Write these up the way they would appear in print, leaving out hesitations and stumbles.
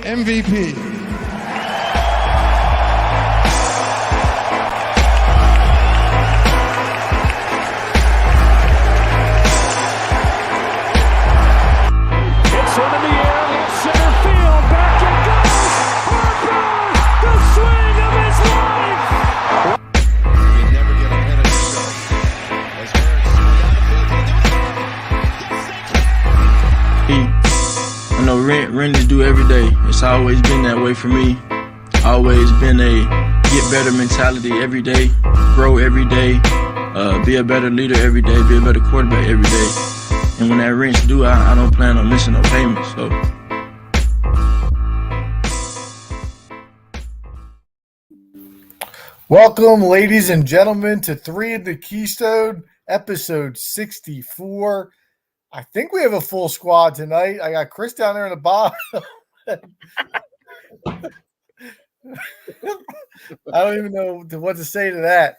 MVP. Renters do every day. It's always been that way for me. Always been a get better mentality every day, grow every day, be a better leader every day, be a better quarterback every day. And when that rent's due, I don't plan on missing no payments. So. Welcome, ladies and gentlemen, to 3 of the Keystone, episode 64. I think we have a full squad tonight. I got Chris down there in the bottom. I don't even know what to say to that.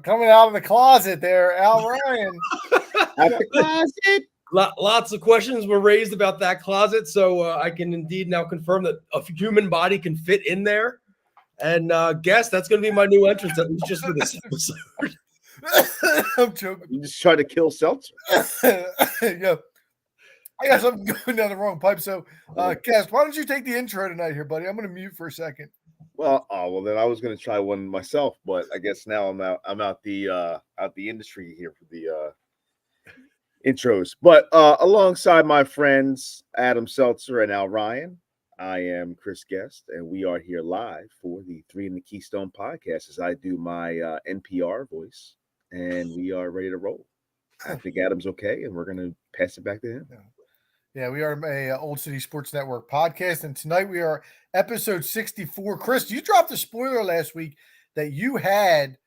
Coming out of the closet there, Al Ryan. Out the closet. Lots of questions were raised about that closet, so I can indeed now confirm that a human body can fit in there. And guess that's going to be my new entrance, at least just for this episode. I'm joking. You just try to kill Seltzer. Yeah. I guess I'm going down the wrong pipe. So, Cass, why don't you take the intro tonight here, buddy? I'm going to mute for a second. Well, then I was going to try one myself, but I guess now I'm out the industry here for the intros. But alongside my friends Adam Seltzer and Al Ryan, I am Chris Guest, and we are here live for the 3 in the Keystone podcast as I do my NPR voice. And we are ready to roll. I think Adam's okay, and we're going to pass it back to him. Yeah, we are a Old City Sports Network podcast, and tonight we are episode 64. Chris, you dropped a spoiler last week that you had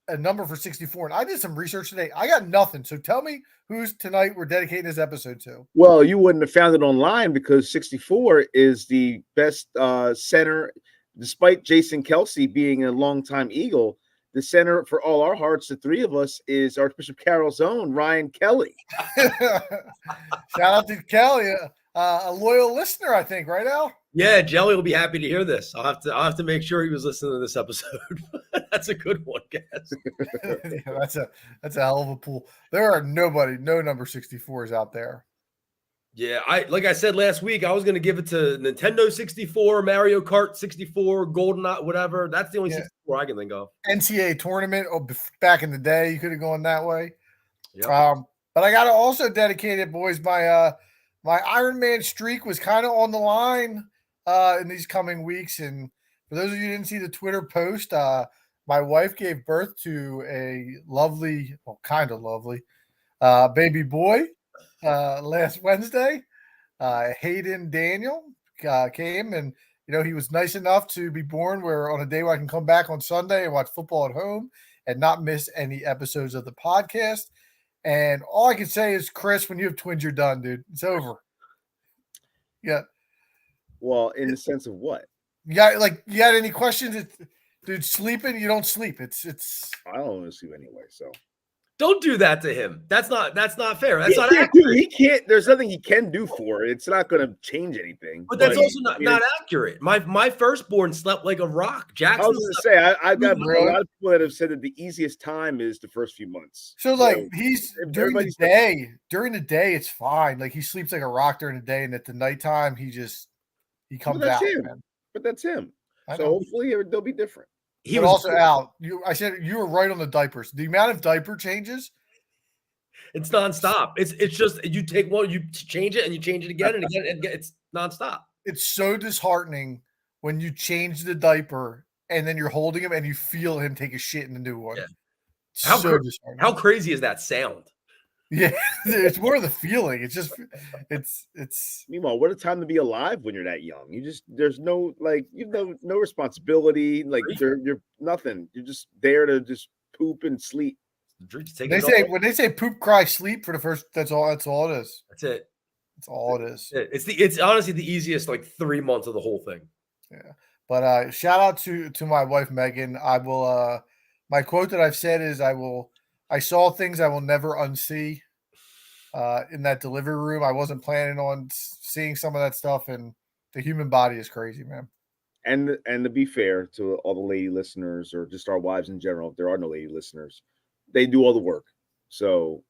a number for 64, and I did some research today. I got nothing, so tell me who's tonight we're dedicating this episode to. Well, you wouldn't have found it online because 64 is the best center, despite Jason Kelsey being a longtime Eagle. The center for all our hearts, the 3 of us, is Archbishop Carroll's own Ryan Kelly. Shout out to Kelly, a loyal listener, I think, right, Al? Yeah, Jelly will be happy to hear this. I'll have to make sure he was listening to this episode. That's a good one, guys. Yeah, that's a hell of a pool. There are no number 64s out there. Yeah, like I said last week, I was going to give it to Nintendo 64, Mario Kart 64, GoldenEye, whatever. That's the only 64 I can think of. NCAA tournament back in the day, you could have gone that way. Yep. But I got to also dedicate it, boys. My Iron Man streak was kind of on the line in these coming weeks. And for those of you who didn't see the Twitter post, my wife gave birth to a lovely, well, kind of lovely baby boy. Last Wednesday, Hayden Daniel came, and he was nice enough to be born where on a day where I can come back on Sunday and watch football at home and not miss any episodes of the podcast. And all I can say is, Chris, when you have twins, you're done, dude. It's over. Yeah. Well, in the sense of what? You got any questions? Dude, sleeping, you don't sleep. It's. I don't want to sleep anyway, so. Don't do that to him. That's not fair. That's not accurate. accurate. He can't. There's nothing he can do for it. It's not going to change anything. But that's also not accurate. My firstborn slept like a rock. Jackson. I was going to say I've got a lot of people that have said that the easiest time is the first few months. So he's during the day. During the day, it's fine. Like he sleeps like a rock during the day, and at the nighttime, he comes out. Man. But that's him. So hopefully they'll be different. He was also out. I said you were right on the diapers. The amount of diaper changes, it's nonstop. It's just you take one, you change it, and you change it again and again, and it's nonstop. It's so disheartening when you change the diaper and then you're holding him and you feel him take a shit in the new one. Yeah. How crazy is that sound? Yeah, it's more of the feeling. It's just, it's. Meanwhile, what a time to be alive when you're that young. There's no no responsibility. Like you're nothing. You're just there to just poop and sleep. When they say poop, cry, sleep for the first. That's all it is. That's it. That's all it is. It's honestly the easiest 3 months of the whole thing. Yeah, but shout out to my wife Megan. I will. My quote that I've said is I saw things I will never unsee in that delivery room. I wasn't planning on seeing some of that stuff, and The human body is crazy, man. And to be fair to all the lady listeners, or just our wives in general, if there are no lady listeners, they do all the work. So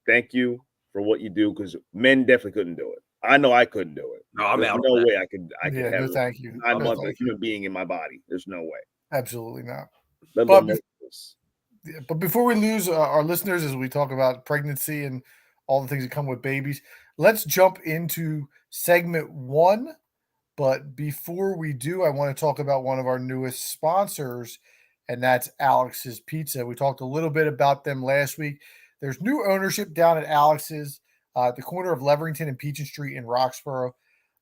thank you for what you do, because men definitely couldn't do it. I know I couldn't do it. No, I'm There's out no on that. way I could Yeah, have no, thank you. 9 No, months of a thank you. human being in my body. There's no way. Absolutely not. Let But alone Yeah, but before we lose our listeners as we talk about pregnancy and all the things that come with babies, let's jump into segment 1. But before we do, I want to talk about one of our newest sponsors, and that's Alex's Pizza. We talked a little bit about them last week. There's new ownership down at Alex's at the corner of Leverington and Peach Street in Roxborough.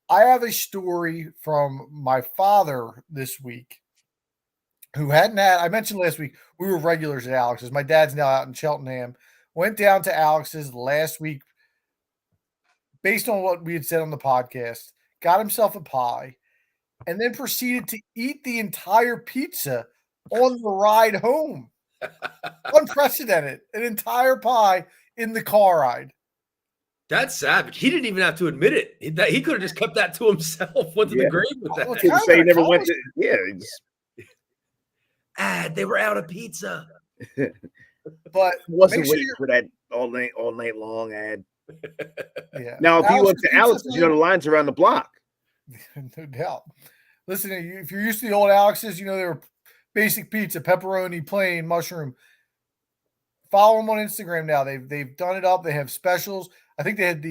I have a story from my father this week who hadn't had, I mentioned last week, we were regulars at Alex's. My dad's now out in Cheltenham. Went down to Alex's last week based on what we had said on the podcast, got himself a pie, and then proceeded to eat the entire pizza on the ride home. Unprecedented. An entire pie in the car ride. That's savage. He didn't even have to admit it. He could have just kept that to himself. Went to the grave with that. Well, it's Couldn't kind of say he an never went to. accomplishment. They were out of pizza. But Wasn't make sure waiting you're- for that all night long ad. yeah. Now, if you went Alex's to Pizza Alex's, you know the lines around the block. no doubt. Listen, if you're used to the old Alex's, you know they were basic pizza, pepperoni, plain, mushroom. Follow them on Instagram now. They've done it up. They have specials. I think they had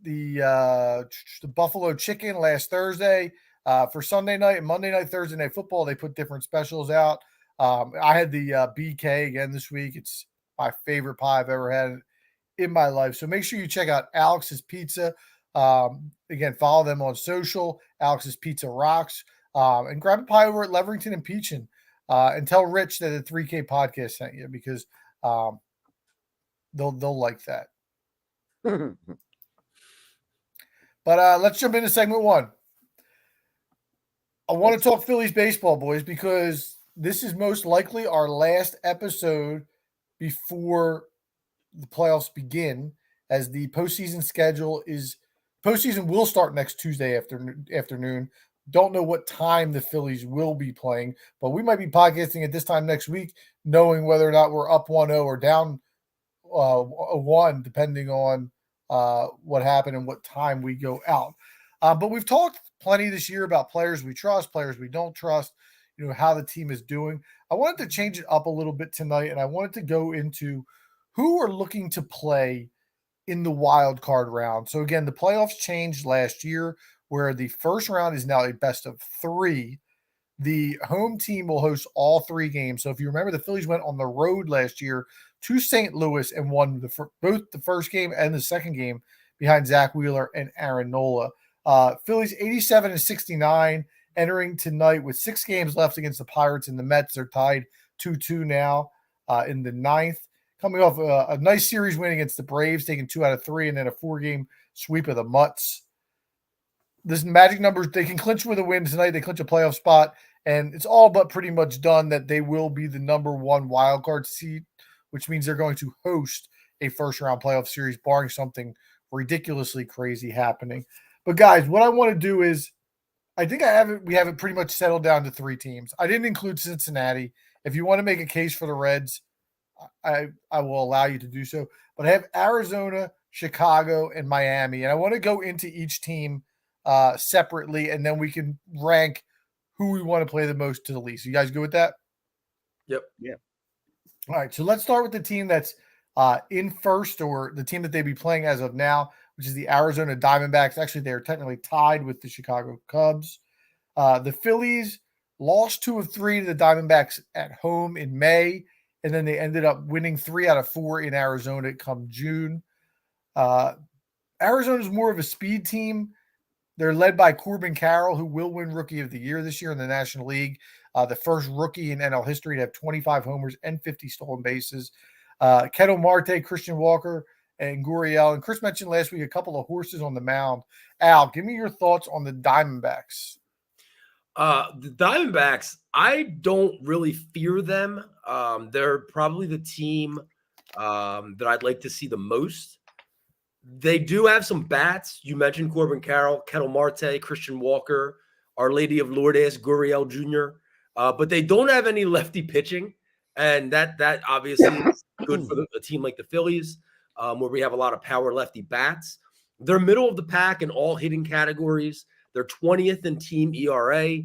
the buffalo chicken last Thursday for Sunday night and Monday night, Thursday night football. They put different specials out. I had the BK again this week. It's my favorite pie I've ever had in my life. So make sure you check out Alex's Pizza. Again, follow them on social. Alex's Pizza rocks. And grab a pie over at Leverington and Peachin. And tell Rich that the 3K podcast sent you, because they'll like that. But let's jump into segment 1. I want to talk Phillies baseball, boys, because this is most likely our last episode before the playoffs begin, as the postseason will start next Tuesday afternoon. Don't know what time the Phillies will be playing, but we might be podcasting at this time next week, knowing whether or not we're up 1-0 or down 1, depending on what happened and what time we go out. But we've talked plenty this year about players we trust, players we don't trust, how the team is doing. I wanted to change it up a little bit tonight, and I wanted to go into who are looking to play in the wild card round. So again, the playoffs changed last year, where the first round is now a best of 3. The home team will host all 3 games. So if you remember, the Phillies went on the road last year to St. Louis and won both the first game and the second game behind Zach Wheeler and Aaron Nola. Phillies 87-69 entering tonight with 6 games left against the Pirates and the Mets. They're tied 2-2 now in the 9th. Coming off a nice series win against the Braves, taking 2 out of 3, and then a 4-game sweep of the Mutts. This magic numbers, they can clinch with a win tonight. They clinch a playoff spot, and it's all but pretty much done that they will be the number 1 wild card seed, which means they're going to host a first-round playoff series, barring something ridiculously crazy happening. But guys, what I want to do is, I think we have it pretty much settled down to 3 teams. I didn't include Cincinnati. If you want to make a case for the Reds, I will allow you to do so. But I have Arizona, Chicago, and Miami, and I want to go into each team separately, and then we can rank who we want to play the most to the least. You guys good with that? Yep. Yeah. All right. So let's start with the team that's in first, or the team that they'd be playing as of now, which is the Arizona Diamondbacks. Actually, they're technically tied with the Chicago Cubs. The Phillies lost 2 of 3 to the Diamondbacks at home in May, and then they ended up winning 3 out of 4 in Arizona come June. Arizona is more of a speed team. They're led by Corbin Carroll, who will win Rookie of the Year this year in the National League. The first rookie in NL history to have 25 homers and 50 stolen bases. Ketel Marte, Christian Walker, and Gurriel. And Chris mentioned last week a couple of horses on the mound. Al, give me your thoughts on the Diamondbacks. The Diamondbacks, I don't really fear them. They're probably the team that I'd like to see the most. They do have some bats. You mentioned Corbin Carroll, Kettle Marte, Christian Walker, Our Lady of Lourdes, Gurriel Jr., but they don't have any lefty pitching, and that obviously is good for a team like the Phillies, where we have a lot of power lefty bats. They're middle of the pack in all hitting categories. They're 20th in team ERA.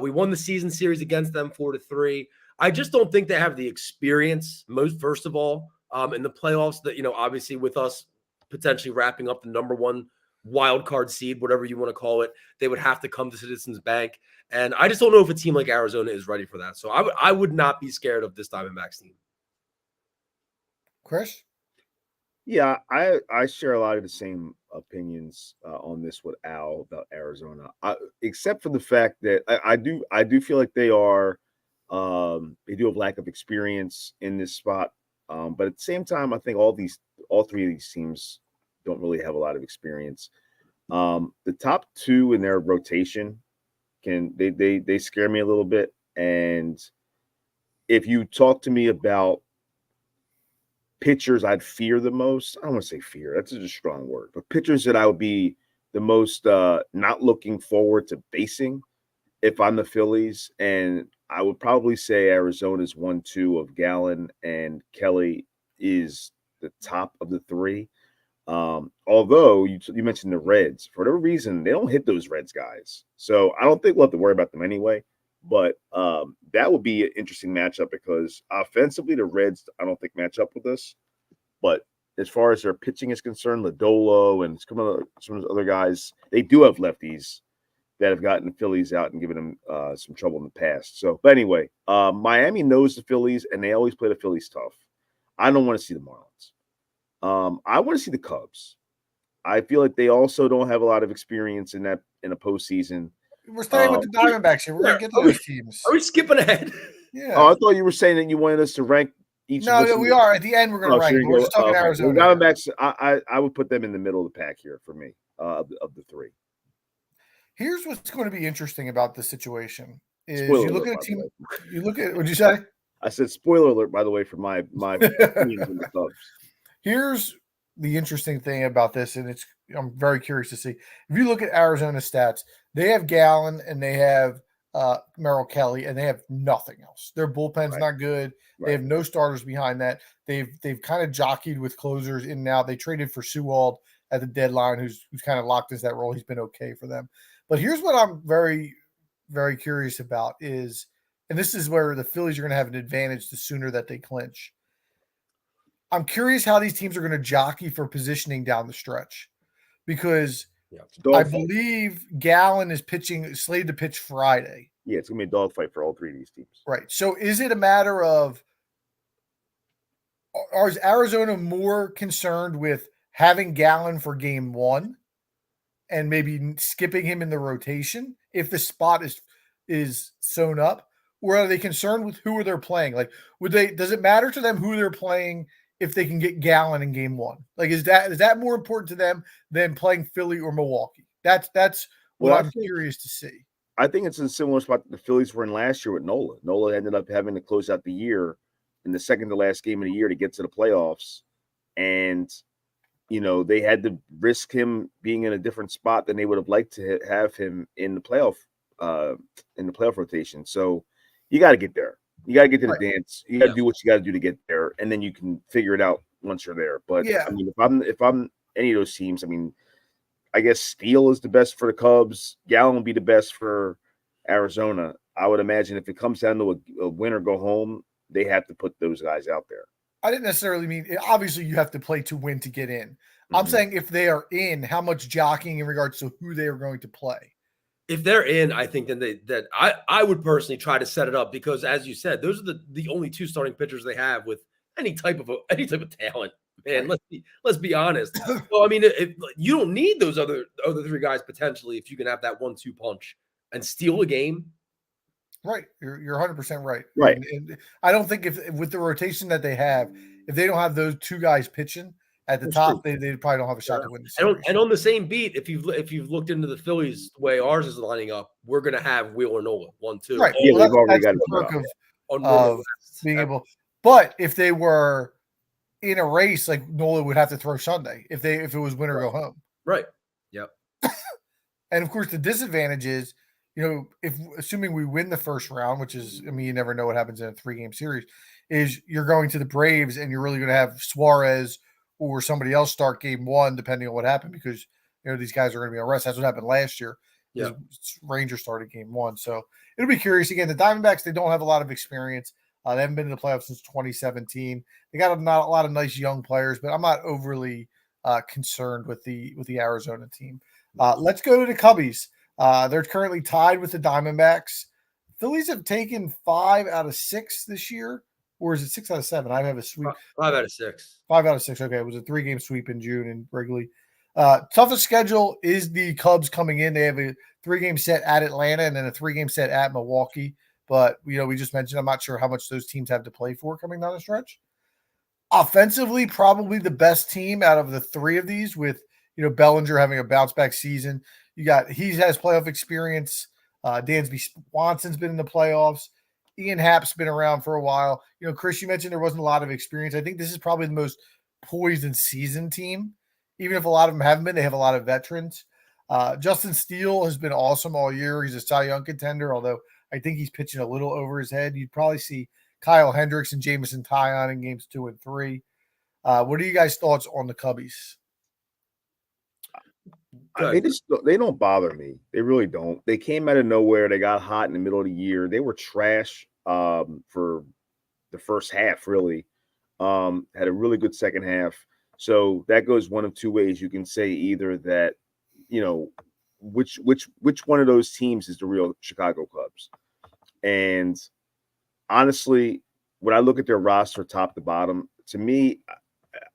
We won the season series against them 4-3. I just don't think they have the experience, first of all, in the playoffs that, obviously with us potentially wrapping up the number one wild card seed, whatever you want to call it, they would have to come to Citizens Bank. And I just don't know if a team like Arizona is ready for that. So I would not be scared of this Diamondbacks team. Chris? Yeah, I share a lot of the same opinions on this with Al about Arizona, except for the fact that I do feel like they do have lack of experience in this spot. But at the same time, I think all three of these teams don't really have a lot of experience. The top two in their rotation they scare me a little bit. And if you talk to me about pitchers I'd fear the most, I don't want to say fear, that's a strong word, but pitchers that I would be the most not looking forward to facing if I'm the Phillies, and I would probably say Arizona's 1-2 of Gallen, and Kelly is the top of the three. Although you mentioned the Reds, for whatever reason, they don't hit those Reds guys. So I don't think we'll have to worry about them anyway. But that would be an interesting matchup because offensively, the Reds, I don't think match up with us. But as far as their pitching is concerned, Lodolo and some of the other guys, they do have lefties that have gotten the Phillies out and given them some trouble in the past. So, but anyway, Miami knows the Phillies, and they always play the Phillies tough. I don't want to see the Marlins. I want to see the Cubs. I feel like they also don't have a lot of experience in a postseason. We're staying with the Diamondbacks here. We're going to get to those teams. Are we skipping ahead? Yeah. Oh, I thought you were saying that you wanted us to rank each. No, we are. At the end, we're going to rank. We're just talking Arizona. The Diamondbacks, I would put them in the middle of the pack here for me, of the three. Here's what's going to be interesting about this situation is Spoiler you look alert, at a team. You look at what'd you say? I said spoiler alert, by the way, for my opinions on the Cubs. Here's the interesting thing about this, and I'm very curious to see. If you look at Arizona stats, they have Gallen and they have Merrill Kelly, and they have nothing else. Their bullpen's not good. They have no starters behind that. They've kind of jockeyed with closers in and out. They traded for Sewald at the deadline, who's kind of locked into that role. He's been okay for them. But here's what I'm very, very curious about is, and this is where the Phillies are going to have an advantage the sooner that they clinch. I'm curious how these teams are going to jockey for positioning down the stretch because I believe Gallen is slated to pitch Friday. Yeah, it's going to be a dogfight for all three of these teams. Right. So is it a matter of, is Arizona more concerned with having Gallen for game one and maybe skipping him in the rotation if the spot is sewn up? Or are they concerned with who they're playing? Like, does it matter to them who they're playing if they can get Gallen in game one? Like, is that more important to them than playing Philly or Milwaukee? That's what I'm curious to see. I think it's a similar spot that the Phillies were in last year with Nola. Nola ended up having to close out the year in the second to last game of the year to get to the playoffs. And, they had to risk him being in a different spot than they would have liked to have him in the playoff rotation. So you got to get there. You got to get to the dance. You got to do what you got to do to get there, and then you can figure it out once you're there. But I mean, if I'm any of those teams, I mean, I guess Steele is the best for the Cubs. Gallen will be the best for Arizona. I would imagine if it comes down to a win or go home, they have to put those guys out there. I didn't necessarily mean – obviously, you have to play to win to get in. Mm-hmm. I'm saying if they are in, how much jockeying in regards to who they are going to play. If they're in, I think then I would personally try to set it up because, as you said, those are the only two starting pitchers they have with any type of talent. Man, let's be honest. So I mean, you don't need those other three guys potentially if you can have that 1-2 punch and steal a game. Right, you're 100% right. Right, and I don't think if with the rotation that they have, if they don't have those two guys pitching at the top, they probably don't have a shot to win the series. And on the same beat, if you've looked into the Phillies the way ours is lining up, we're going to have Wheeler Nola 1-2. Right, we've already got the perk of being able. But if they were in a race, like Nola would have to throw Sunday if it was win or go home. Right. Yep. And of course, the disadvantage is, if assuming we win the first round, which is, you never know what happens in a 3-game series, is you're going to the Braves and you're really going to have Suarez or somebody else start game 1, depending on what happened, because these guys are going to be on rest. That's what happened last year. Yeah. Rangers started game 1, so it'll be curious. Again, the Diamondbacks, they don't have a lot of experience. They haven't been in the playoffs since 2017. They got not a lot of nice young players, but I'm not overly concerned with the Arizona team. Let's go to the Cubbies. They're currently tied with the Diamondbacks. Phillies have taken 5 out of 6 this year, or is it 6 out of 7? I have a sweep. 5 out of 6. 5 out of 6. Okay, it was a 3-game sweep in June in Wrigley. Toughest schedule is the Cubs coming in. They have a 3-game set at Atlanta and then a 3-game set at Milwaukee. But, we just mentioned, I'm not sure how much those teams have to play for coming down the stretch. Offensively, probably the best team out of the 3 of these, with, Bellinger having a bounce back season. He has playoff experience. Dansby Swanson's been in the playoffs. Ian Happ's been around for a while. Chris, you mentioned there wasn't a lot of experience. I think this is probably the most poised and seasoned team. Even if a lot of them haven't been, they have a lot of veterans. Justin Steele has been awesome all year. He's a Cy Young contender, although I think he's pitching a little over his head. You'd probably see Kyle Hendricks and Jameson Taillon in games 2 and 3. What are you guys' thoughts on the Cubbies? They don't bother me. They really don't. They came out of nowhere. They got hot in the middle of the year. They were trash for the first half, really. Had a really good second half. So that goes one of 2 ways. You can say either that, which one of those teams is the real Chicago Cubs. And honestly, when I look at their roster top to bottom, to me,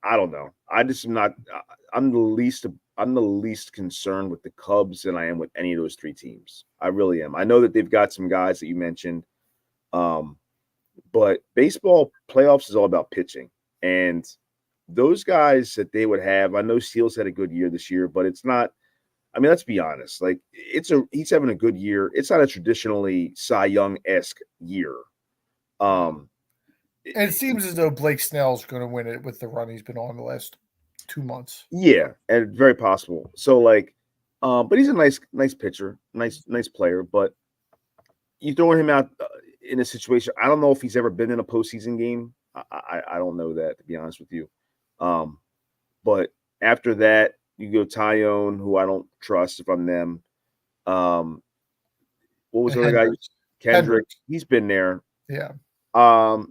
I don't know. I just am not. I'm the least concerned with the Cubs than I am with any of those 3 teams. I really am. I know that they've got some guys that you mentioned, but baseball playoffs is all about pitching, and those guys that they would have. I know Steele's had a good year this year, but it's not. I mean, let's be honest. Like he's having a good year. It's not a traditionally Cy Young-esque year. And it seems as though Blake Snell's going to win it with the run he's been on the last 2 months. Yeah, and very possible. So but he's a nice pitcher, nice player. But you throwing him out in a situation, I don't know if he's ever been in a postseason game. I don't know that, to be honest with you. But after that, you go Taillon, who I don't trust if I'm them. What was the other guy? Kendrick. He's been there. Yeah. I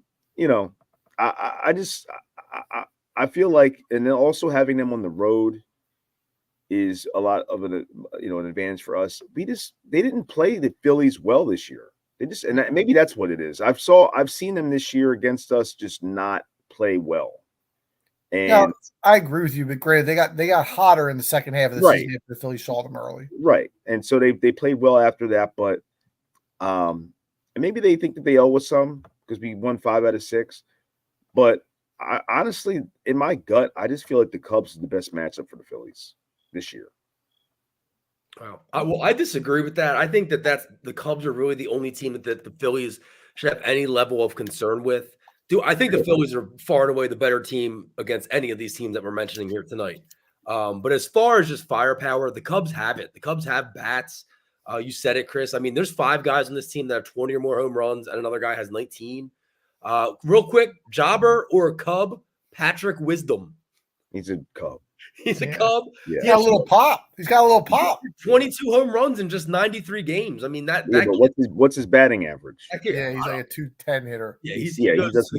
feel like, and then also having them on the road is a lot of an advantage for us. They didn't play the Phillies well this year. And maybe that's what it is. I've seen them this year against us just not play well. And no, I agree with you, but granted, they got hotter in the second half of the season after the Phillies saw them early. Right. And so they played well after that, but and maybe they think that they owe us some because we won 5 out of 6. But I honestly, in my gut, I just feel like the Cubs are the best matchup for the Phillies this year. Wow. Well, I disagree with that. I think that the Cubs are really the only team that the Phillies should have any level of concern with. I think the Phillies are far and away the better team against any of these teams that we're mentioning here tonight. But as far as just firepower, the Cubs have it. The Cubs have bats. You said it, Chris. I mean, there's 5 guys on this team that have 20 or more home runs, and another guy has 19. Real quick, jobber or a Cub? Patrick Wisdom. He's a Cub. He's a Cub. Yeah. He's got a little pop. 22 home runs in just 93 games. I mean, but what's his batting average? He's like a 210 hitter. Yeah, he does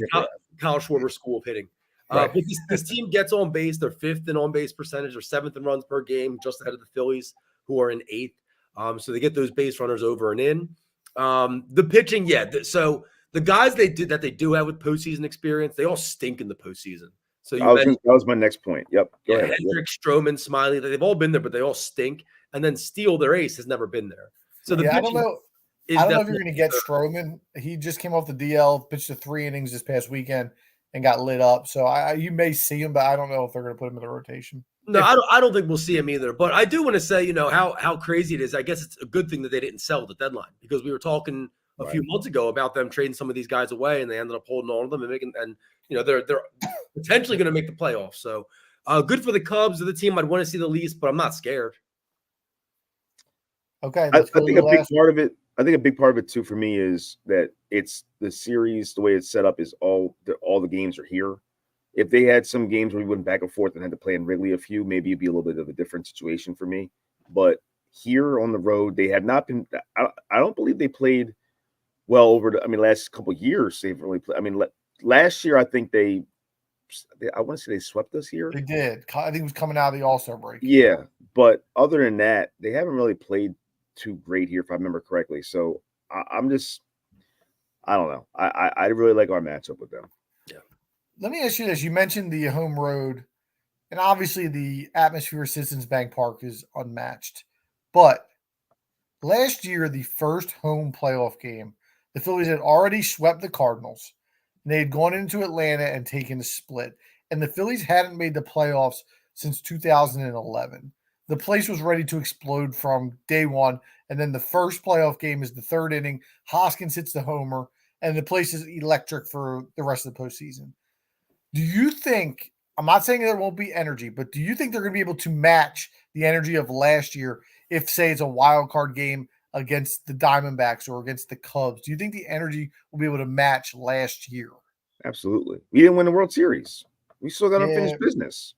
Kyle Schwarber school of hitting. Right. But this team gets on base. They're 5th in on base percentage. They're 7th in runs per game, just ahead of the Phillies, who are in 8th. So they get those base runners over and in. The pitching, so the guys they do have with postseason experience, they all stink in the postseason. So that was my next point. Yep. Go ahead. Hendrick, Stroman, Smiley, they've all been there, but they all stink. And then Steele, their ace, has never been there. So I don't know if you're going to get Stroman. He just came off the DL, pitched the 3 innings this past weekend, and got lit up. So you may see him, but I don't know if they're going to put him in the rotation. No, I don't think we'll see him either. But I do want to say, how crazy it is. I guess it's a good thing that they didn't sell at the deadline, because we were talking a few months ago about them trading some of these guys away, and they ended up holding on to them and making. And they're potentially going to make the playoffs. So good for the Cubs. They're the team I'd want to see the least, but I'm not scared. Okay, I think a big part of it. I think a big part of it too for me is that it's the series. The way it's set up is all the games are here. If they had some games where we went back and forth and had to play in Wrigley a few, maybe it'd be a little bit of a different situation for me. But here on the road, they have not been. I don't believe they played well over the. Last couple of years they've really played. Last year I think I want to say they swept us here. They did. I think it was coming out of the All-Star break. Yeah, but other than that, they haven't really played too great here, if I remember correctly. So I don't know. I really like our matchup with them. Yeah. Let me ask you this: you mentioned the home road, and obviously the atmosphere of Citizens Bank Park is unmatched. But last year, the first home playoff game, the Phillies had already swept the Cardinals. And they had gone into Atlanta and taken a split. And the Phillies hadn't made the playoffs since 2011. The place was ready to explode from day one. And then the first playoff game is the third inning. Hoskins hits the homer, and the place is electric for the rest of the postseason. Do you think, I'm not saying there won't be energy, but do you think they're going to be able to match the energy of last year if, say, it's a wild card game against the Diamondbacks or against the Cubs? Do you think the energy will be able to match last year? Absolutely. We didn't win the World Series. We still got unfinished business.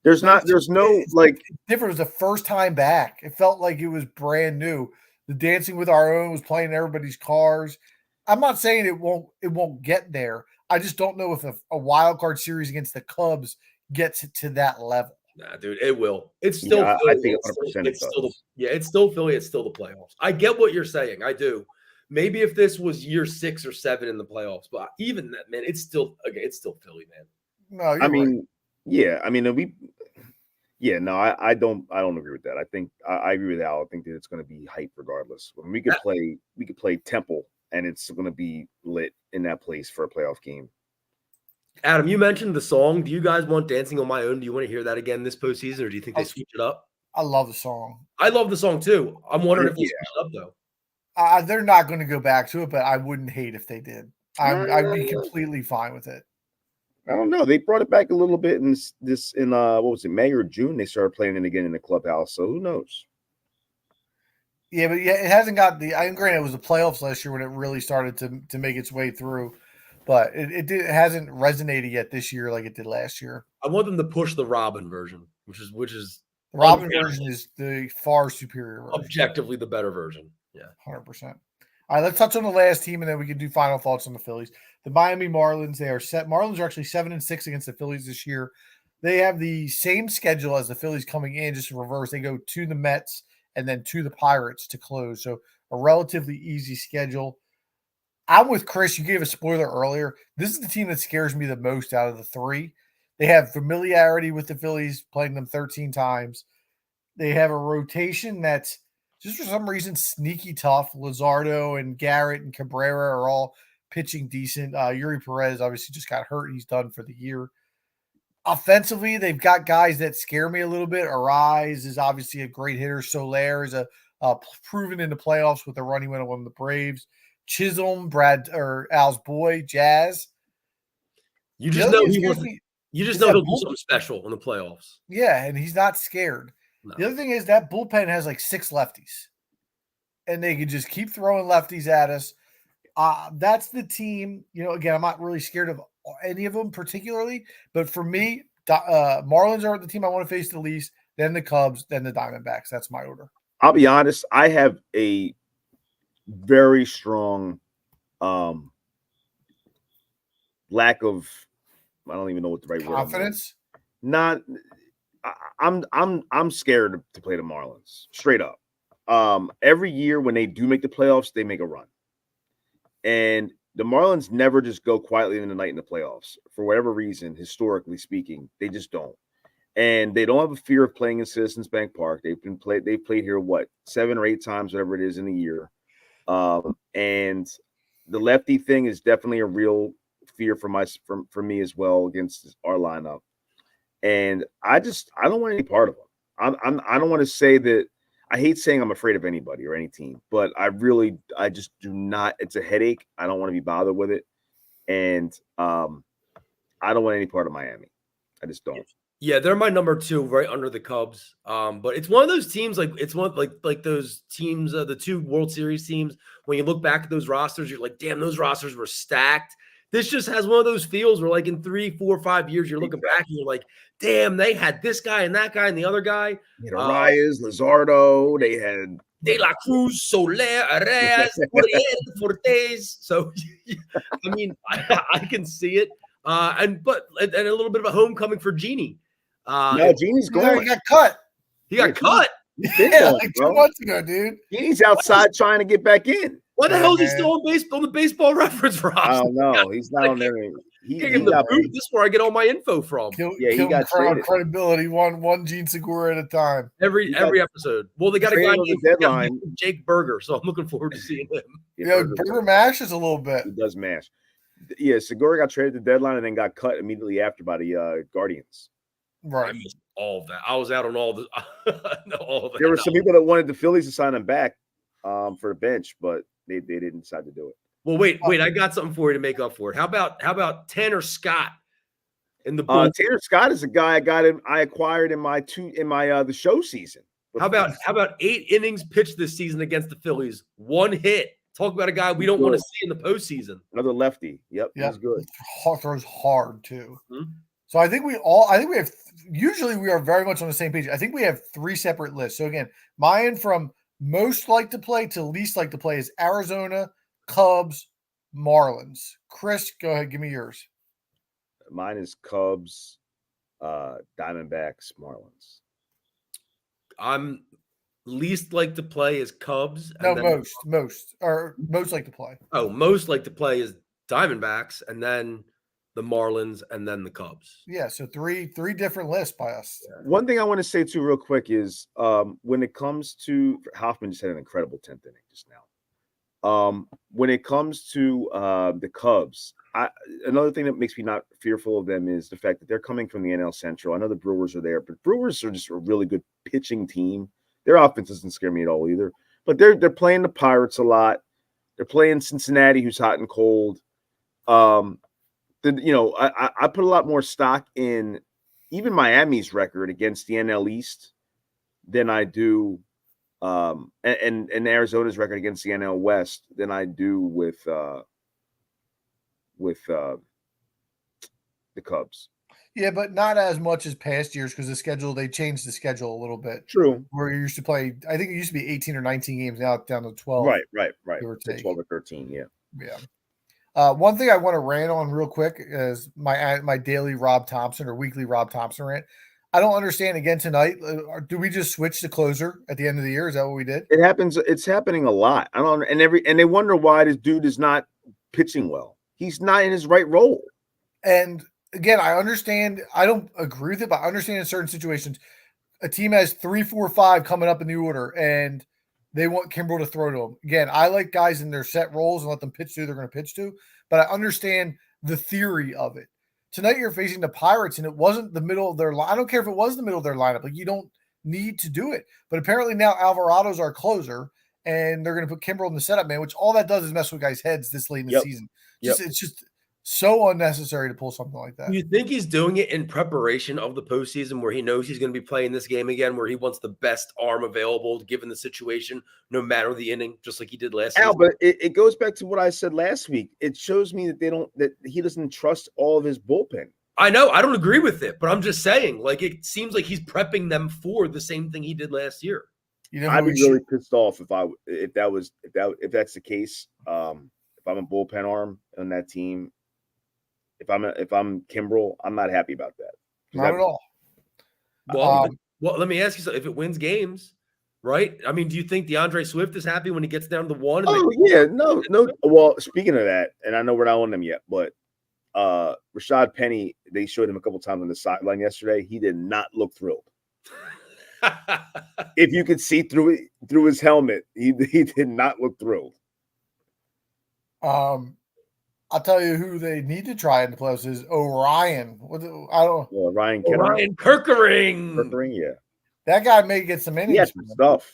It's different. It was the first time back. It felt like it was brand new. The Dancing with Our Own was playing in everybody's cars. I'm not saying it won't get there. I just don't know if a wild card series against the Cubs gets it to that level. Nah, dude, it will. It's still Philly. I think 100% it's still Philly. It's still the playoffs. I get what you're saying. I do. Maybe if this was year 6 or 7 in the playoffs, but even that, man, it's still Philly, man. No, you're right. Yeah. No, I don't agree with that. I think I agree with Al. I think that it's going to be hype regardless. When we could play Temple, and it's going to be lit in that place for a playoff game. Adam, you mentioned the song. Do you guys want Dancing on My Own? Do you want to hear that again this postseason, or do you think they switch it up? I love the song. I love the song too. I'm wondering if they switch it up though. They're not going to go back to it, but I wouldn't hate if they did. I'd be completely fine with it. I don't know. They brought it back a little bit in what was it, May or June? They started playing it again in the clubhouse. So who knows? Yeah, but it hasn't got I'm granted it was the playoffs last year when it really started to make its way through, but it hasn't resonated yet this year like it did last year. I want them to push the Robin version, which is the Robin version is the far superior version. Objectively the better version. Yeah, 100%. All right, let's touch on the last team, and then we can do final thoughts on the Phillies. The Miami Marlins, they are set. Marlins are actually 7-6 against the Phillies this year. They have the same schedule as the Phillies coming in, just in reverse. They go to the Mets and then to the Pirates to close. So a relatively easy schedule. I'm with Chris. You gave a spoiler earlier. This is the team that scares me the most out of the three. They have familiarity with the Phillies, playing them 13 times. They have a rotation that's just for some reason sneaky tough. Luzardo and Garrett and Cabrera are all pitching decent. Yuri Perez obviously just got hurt. He's done for the year. Offensively, they've got guys that scare me a little bit. Arise is obviously a great hitter. Soler is a proven in the playoffs with a run he went on the Braves. Chisholm, Al's boy, Jazz. You just know he'll do something special in the playoffs. Yeah, and he's not scared. No. The other thing is that bullpen has like 6 lefties, and they can just keep throwing lefties at us. That's the team. Again, I'm not really scared of any of them particularly, but for me, Marlins are the team I want to face the least, then the Cubs, then the Diamondbacks. That's my order. I'll be honest. I have a very strong lack of, I don't even know what the right word is. Confidence? Not. I'm scared to play the Marlins, straight up. Every year when they do make the playoffs, they make a run. And the Marlins never just go quietly in the night in the playoffs. For whatever reason, historically speaking, they just don't. And they don't have a fear of playing in Citizens Bank Park. They've played here, 7 or 8 times, whatever it is in a year. And the lefty thing is definitely a real fear for me as well against our lineup. And I don't want any part of them. I don't want to say that. I hate saying I'm afraid of anybody or any team, but I just do not. It's a headache. I don't want to be bothered with it, and I don't want any part of Miami. I just don't. Yeah, they're my number 2, right under the Cubs. But it's one of those teams, it's one like those teams, the 2 World Series teams. When you look back at those rosters, you're like, damn, those rosters were stacked. This just has one of those feels where, like, in 3, 4, 5 years, you're looking back and you're like, damn, they had this guy and that guy and the other guy. Arias, Luzardo, they had De La Cruz, Soler, Arias, Fortes. So, I mean, I can see it. And a little bit of a homecoming for Genie. No, Genie's gone. He got cut. He got cut. Yeah, like 2 months ago, dude. Genie's outside trying to get back in. Why the hell is he still on the baseball reference roster? I don't know. He's not on there. He got boot. This is where I get all my info from. He got traded. Credibility, one Gene Segura at a time. Every episode. Well, they got a guy named deadline. Jake Berger, so I'm looking forward to seeing him. Yeah, Berger mashes a little bit. He does mash. Yeah, Segura got traded at the deadline and then got cut immediately after by the Guardians. Right. I missed all of that. I was out on all of that. There were some people that wanted the Phillies to sign him back for the bench, but they didn't decide to do it. Well, wait, I got something for you to make up for it. How about Tanner Scott in the Tanner Scott is a guy I acquired in the show season. How about 8 innings pitched this season against the Phillies? 1 hit. Talk about a guy we don't want to see in the postseason. Another lefty. Yep, he's good. Throws hard too. Mm-hmm. So I think we have. Usually we are very much on the same page. I think we have 3 separate lists. So again, mine from most like to play to least like to play is Arizona, Cubs, Marlins. Chris, go ahead, give me yours. Mine is Cubs, Diamondbacks, Marlins. I'm least like to play is Cubs. No, most like to play. Oh, most like to play is Diamondbacks, and then the Marlins, and then the Cubs. Yeah, so three different lists by us. One thing I want to say too, real quick, is when it comes to Hoffman just had an incredible 10th inning just now. When it comes to the Cubs, another thing that makes me not fearful of them is the fact that they're coming from the NL Central. I know the Brewers are there, but Brewers are just a really good pitching team. Their offense doesn't scare me at all either. But they're playing the Pirates a lot. They're playing Cincinnati, who's hot and cold. I put a lot more stock in even Miami's record against the NL East than I do, and Arizona's record against the NL West than I do with the Cubs. Yeah, but not as much as past years because they changed the schedule a little bit. True. Where you used to play, I think it used to be 18 or 19 games, now it's down to 12. Right. 12 or 13, yeah. Yeah. One thing I want to rant on real quick is my daily Rob Thompson or weekly Rob Thompson rant. I don't understand again tonight. Do we just switch the closer at the end of the year? Is that what we did? It happens. It's happening a lot. I don't, and they wonder why this dude is not pitching well. He's not in his right role. And again, I understand. I don't agree with it, but I understand in certain situations, a team has 3, 4, 5 coming up in the order, and they want Kimbrel to throw to them. Again, I like guys in their set roles and let them pitch to. They're going to pitch to, but I understand the theory of it. Tonight you're facing the Pirates, and it wasn't the middle of their line. I don't care if it was the middle of their lineup. Like, you don't need to do it. But apparently now Alvarado's our closer, and they're going to put Kimbrel in the setup man, which all that does is mess with guys' heads this late in the season. It's just so unnecessary to pull something like that. You think he's doing it in preparation of the postseason where he knows he's going to be playing this game again, where he wants the best arm available given the situation, no matter the inning, just like he did last season? But it goes back to what I said last week. It shows me that he doesn't trust all of his bullpen. I know. I don't agree with it, but I'm just saying, like, it seems like he's prepping them for the same thing he did last year. I'd be really pissed off if that's the case. If I'm a bullpen arm on that team, if I'm Kimbrel, I'm not happy about that. Not at all. Well, let me ask you something. If it wins games, right? I mean, do you think DeAndre Swift is happy when he gets down to 1? No. Well, speaking of that, and I know we're not on them yet, but Rashad Penny, they showed him a couple times on the sideline yesterday. He did not look thrilled. If you could see through his helmet, he did not look thrilled. I'll tell you who they need to try in the playoffs is Orion. Ryan Kirkering. Yeah. That guy may get some innings. Yes, stuff.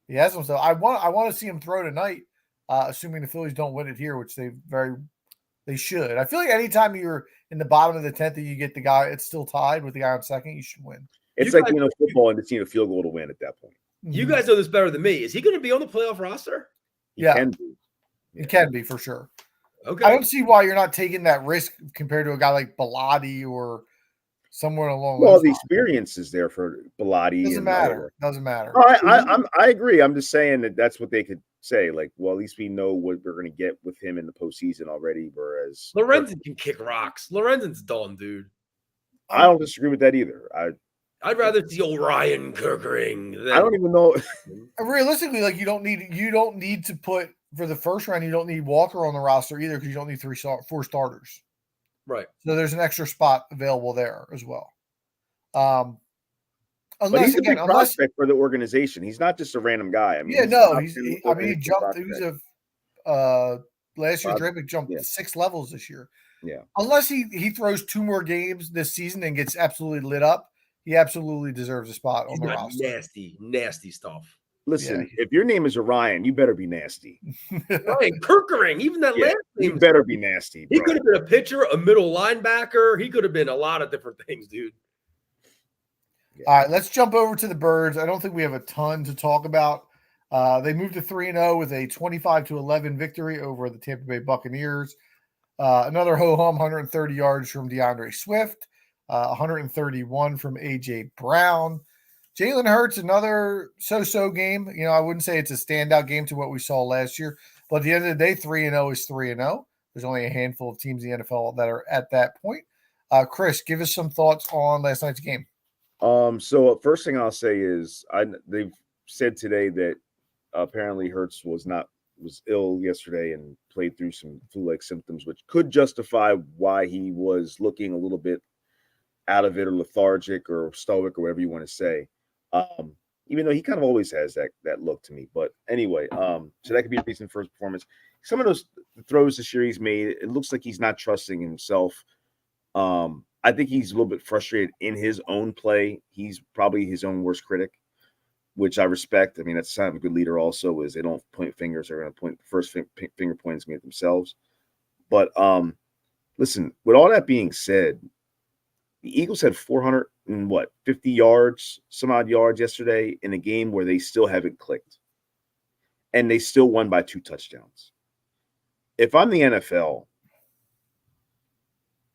He has some stuff. I want to see him throw tonight, assuming the Phillies don't win it here, which they should. I feel like anytime you're in the bottom of the 10th and you get the guy, it's still tied with the guy on second, you should win. It's like football and it's a field goal to win at that point. You guys know this better than me. Is he going to be on the playoff roster? He can be. It can be for sure. Okay. I don't see why you're not taking that risk compared to a guy like Bilotti or somewhere along. Well, the experience is there for Bilotti. Doesn't matter. Doesn't matter. I agree. I'm just saying that's what they could say. Like, well, at least we know what we're going to get with him in the postseason already. Whereas Lorenzen can kick rocks. Lorenzen's done, dude. I don't disagree with that either. I'd rather see old Ryan Kirkering. I don't even know. Realistically, like you don't need to put for the first round. You don't need Walker on the roster either because you don't need 4 starters. Right. So there's an extra spot available there as well. But he's a big prospect for the organization. He's not just a random guy. I mean, he jumped. He was last year's draft pick jumped 6 levels this year. Yeah. Unless he throws 2 more games this season and gets absolutely lit up, he absolutely deserves a spot on the roster. Nasty stuff. Listen, if your name is Orion, you better be nasty. Ryan Kirkering, even that last name. You better be nasty. He could have been a pitcher, a middle linebacker. He could have been a lot of different things, dude. Yeah. All right, let's jump over to the Birds. I don't think we have a ton to talk about. They moved to 3-0 with a 25-11 victory over the Tampa Bay Buccaneers. Another ho-hum, 130 yards from DeAndre Swift, 131 from A.J. Brown. Jalen Hurts, another so-so game. You know, I wouldn't say it's a standout game to what we saw last year, but at the end of the day, 3-0 is 3-0. There's only a handful of teams in the NFL that are at that point. Chris, give us some thoughts on last night's game. So first thing I'll say is they've said today that apparently Hurts was ill yesterday and played through some flu-like symptoms, which could justify why he was looking a little bit out of it or lethargic or stoic or whatever you want to say. Even though he kind of always has that look to me. But anyway, so that could be a reason for his performance. Some of those throws this year he's made, it looks like he's not trusting himself. I think he's a little bit frustrated in his own play. He's probably his own worst critic, which I respect. I mean, that's a sign of a good leader also, is they don't point fingers. They're going to point first finger points at themselves. But listen, with all that being said, the Eagles had 50 yards, some odd yards yesterday in a game where they still haven't clicked. And they still won by 2 touchdowns. If I'm the NFL,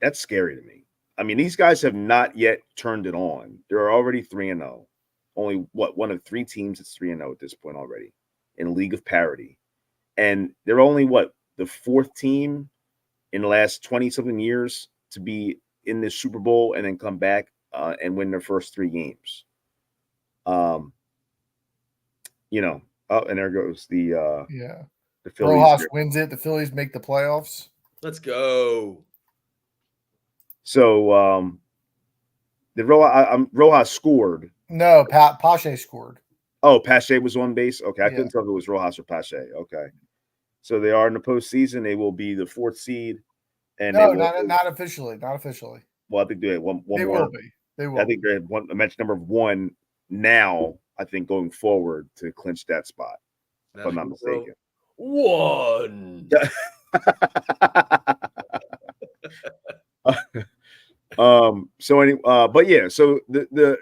that's scary to me. I mean, these guys have not yet turned it on. They're already 3-0. Only one of 3 teams that's 3-0 at this point already in a league of parity. And they're only the 4th team in the last 20-something years to be in this Super Bowl and then come back and win their first 3 games. And there goes the Phillies. Rojas wins it. The Phillies make the playoffs. Let's go. So did Rojas scored? No, Pache scored. Oh, Pache was on base. Okay, I couldn't tell if it was Rojas or Pache. Okay, so they are in the postseason. They will be the 4th seed. And not officially. Not officially. Well, I think they have one they more. Will be. They will. I think they have a match number of 1 now. I think going forward to clinch that spot. If I'm not mistaken. 1. But yeah, so the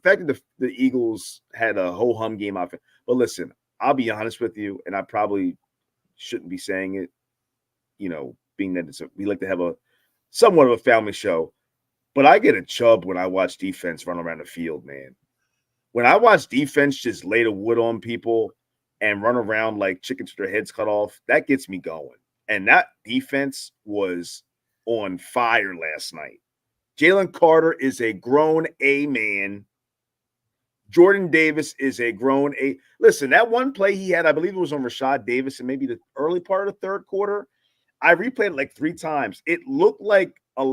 fact that the Eagles had a whole hum game off it. But listen, I'll be honest with you, and I probably shouldn't be saying it, being that we like to have a somewhat of a family show, but I get a chub when I watch defense run around the field, man. When I watch defense just lay the wood on people and run around like chickens with their heads cut off, that gets me going. And that defense was on fire last night. Jalen Carter is a grown A man. Jordan Davis is a grown A. Listen, that one play he had, I believe it was on Rashad Davis in maybe the early part of the 3rd quarter. I replayed it like 3 times. It looked like a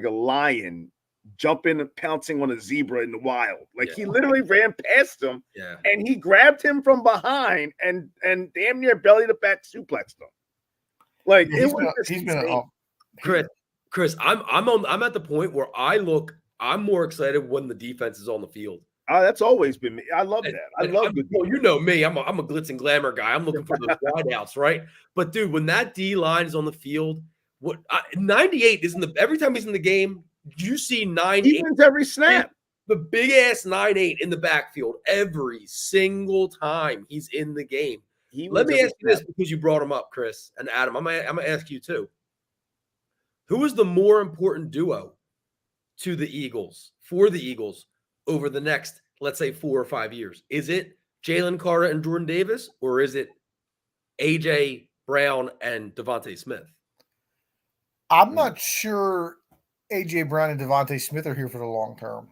lion jumping and pouncing on a zebra in the wild. He literally ran past him, and he grabbed him from behind and damn near belly to back suplexed him. Chris, I'm at the point where I'm more excited when the defense is on the field. That's always been me. I love that. I love good. Well, you know me. I'm a glitz and glamour guy. I'm looking for those wideouts, right? But dude, when that D line is on the field, 98 isn't every time he's in the game, you see 9-8. He wins every snap. The big ass 9-8 in the backfield every single time he's in the game. Let me ask you this because you brought him up, Chris and Adam. I'm gonna ask you too. Who is the more important duo to the Eagles for the Eagles over the next, let's say, 4 or 5 years? Is it Jalen Carter and Jordan Davis, or is it AJ Brown and Devontae Smith? I'm not sure AJ Brown and Devontae Smith are here for the long term.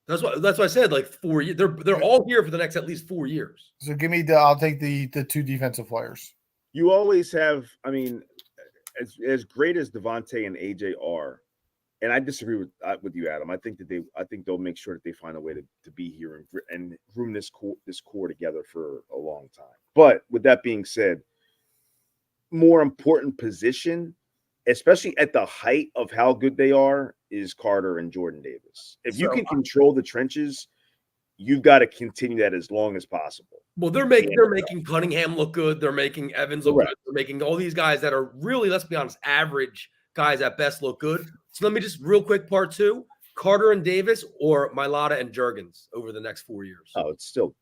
That's why I said like 4 years. They're all here for the next at least 4 years. So I'll take the 2 defensive players. You always have, I mean, as great as Devontae and AJ are, and I disagree with you, Adam. I think they'll make sure that they find a way to be here and room this core together for a long time. But with that being said, more important position, especially at the height of how good they are, is Carter and Jordan Davis. If you can control the trenches, you've got to continue that as long as possible. Well, they're making Cunningham look good. They're making Evans look good. They're making all these guys that are really, let's be honest, average guys at best look good. So let me just real quick, part 2, Carter and Davis or Mailata and Juergens over the next 4 years. Oh, it's still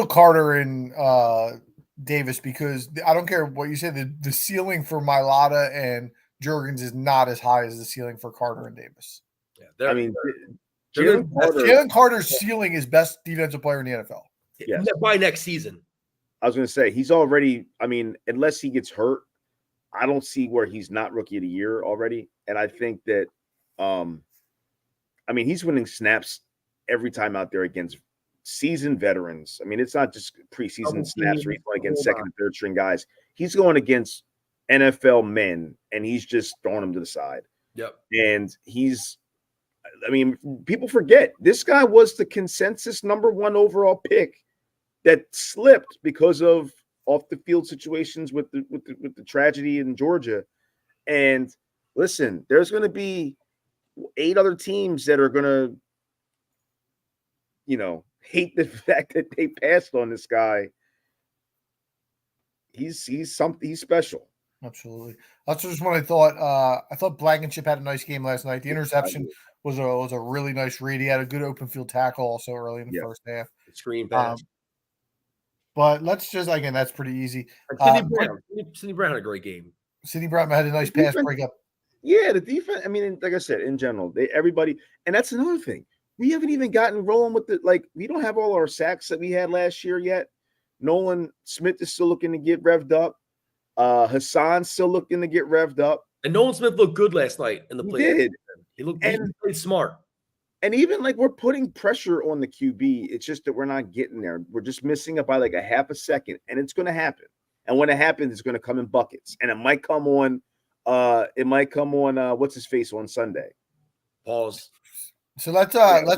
Carter and Davis, because I don't care what you say. The ceiling for Mailata and Juergens is not as high as the ceiling for Carter and Davis. Yeah, Jalen Carter's ceiling is best defensive player in the NFL. Yes. By next season. I was going to say he's already. I mean, unless he gets hurt, I don't see where he's not rookie of the year already. And I think that, I mean, he's winning snaps every time out there against seasoned veterans. I mean, it's not just preseason snaps where he's going against second and third string guys. He's going against NFL men, and he's just throwing them to the side. Yep. And I mean, people forget this guy was the consensus #1 overall pick that slipped because of off the field situations with the tragedy in Georgia. And listen, there's going to be 8 other teams that are going to, hate the fact that they passed on this guy. He's special. Absolutely. That's just what I thought. I thought Blankenship had a nice game last night. The interception was a really nice read. He had a good open field tackle also early in the first half. Screen pass. But let's just, again, that's pretty easy. Sidney Brown had a great game. Sidney Brown had a nice pass breakup. Yeah, the defense. I mean, like I said, in general, everybody, and that's another thing. We haven't even gotten rolling with we don't have all our sacks that we had last year yet. Nolan Smith is still looking to get revved up. Hassan's still looking to get revved up. And Nolan Smith looked good last night in the play. He did. He played smart. And even we're putting pressure on the QB. It's just that we're not getting there. We're just missing it by a half a second, and it's going to happen. And when it happens, it's going to come in buckets. And it might come on. What's his face on Sunday. Pause. So let's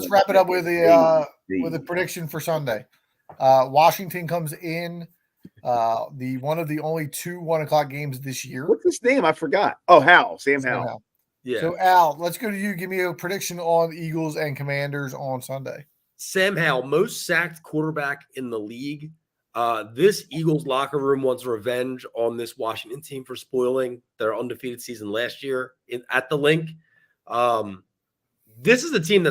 wrap it up with a prediction for Sunday. Washington comes in. The one of the only 2 1:00 games this year. What's his name? I forgot. Oh, Sam Howell. Yeah. So Al, let's go to you. Give me a prediction on Eagles and Commanders on Sunday. Sam Howell, most sacked quarterback in the league. This Eagles locker room wants revenge on this Washington team for spoiling their undefeated season last year at the Link. This is a team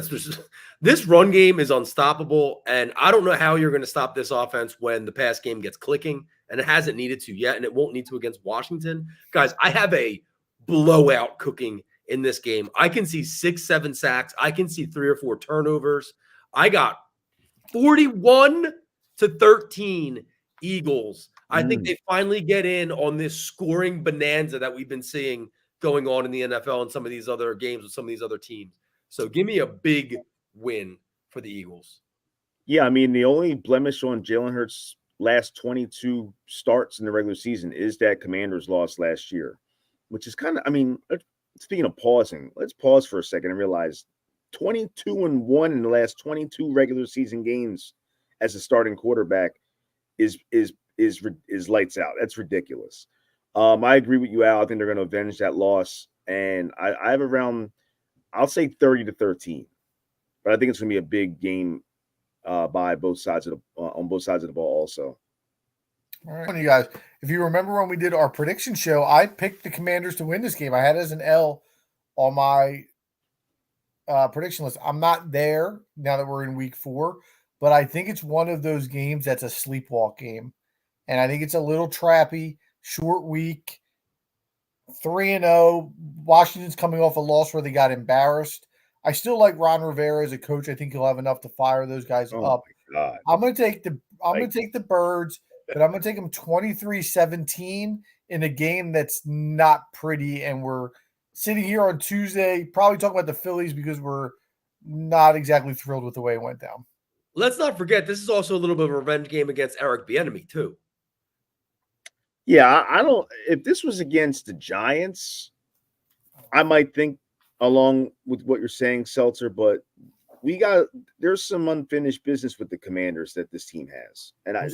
this run game is unstoppable, and I don't know how you're going to stop this offense when the pass game gets clicking, and it hasn't needed to yet, and it won't need to against Washington. Guys, I have a blowout cooking in this game. I can see 6-7 sacks. I can see 3 or 4 turnovers. I got 41-13 Eagles. I think they finally get in on this scoring bonanza that we've been seeing going on in the NFL and some of these other games with some of these other teams. So give me a big win for the Eagles. Yeah, I mean, the only blemish on Jalen Hurts' last 22 starts in the regular season is that Commanders lost last year, which is kind of, I mean, speaking of pausing, let's pause for a second and realize 22-1 in the last 22 regular season games as a starting quarterback is lights out. That's ridiculous. I agree with you, Al. I think they're going to avenge that loss, and I have around, I'll say 30-13, but I think it's going to be a big game by both sides of the on both sides of the ball also. All right, you guys. If you remember when we did our prediction show, I picked the Commanders to win this game. I had it as an L on my prediction list. I'm not there now that we're in week 4, but I think it's one of those games that's a sleepwalk game. And I think it's a little trappy, short week, 3-0. Washington's coming off a loss where they got embarrassed. I still like Ron Rivera as a coach. I think he'll have enough to fire those guys up. My God. I'm gonna take the Birds, but I'm gonna take them 23-17 in a game that's not pretty. And we're sitting here on Tuesday, probably talking about the Phillies because we're not exactly thrilled with the way it went down. Let's not forget, this is also a little bit of a revenge game against Eric Bieniemy too. Yeah, I don't. If this was against the Giants, I might think along with what you're saying, Seltzer. But there's some unfinished business with the Commanders that this team has, and I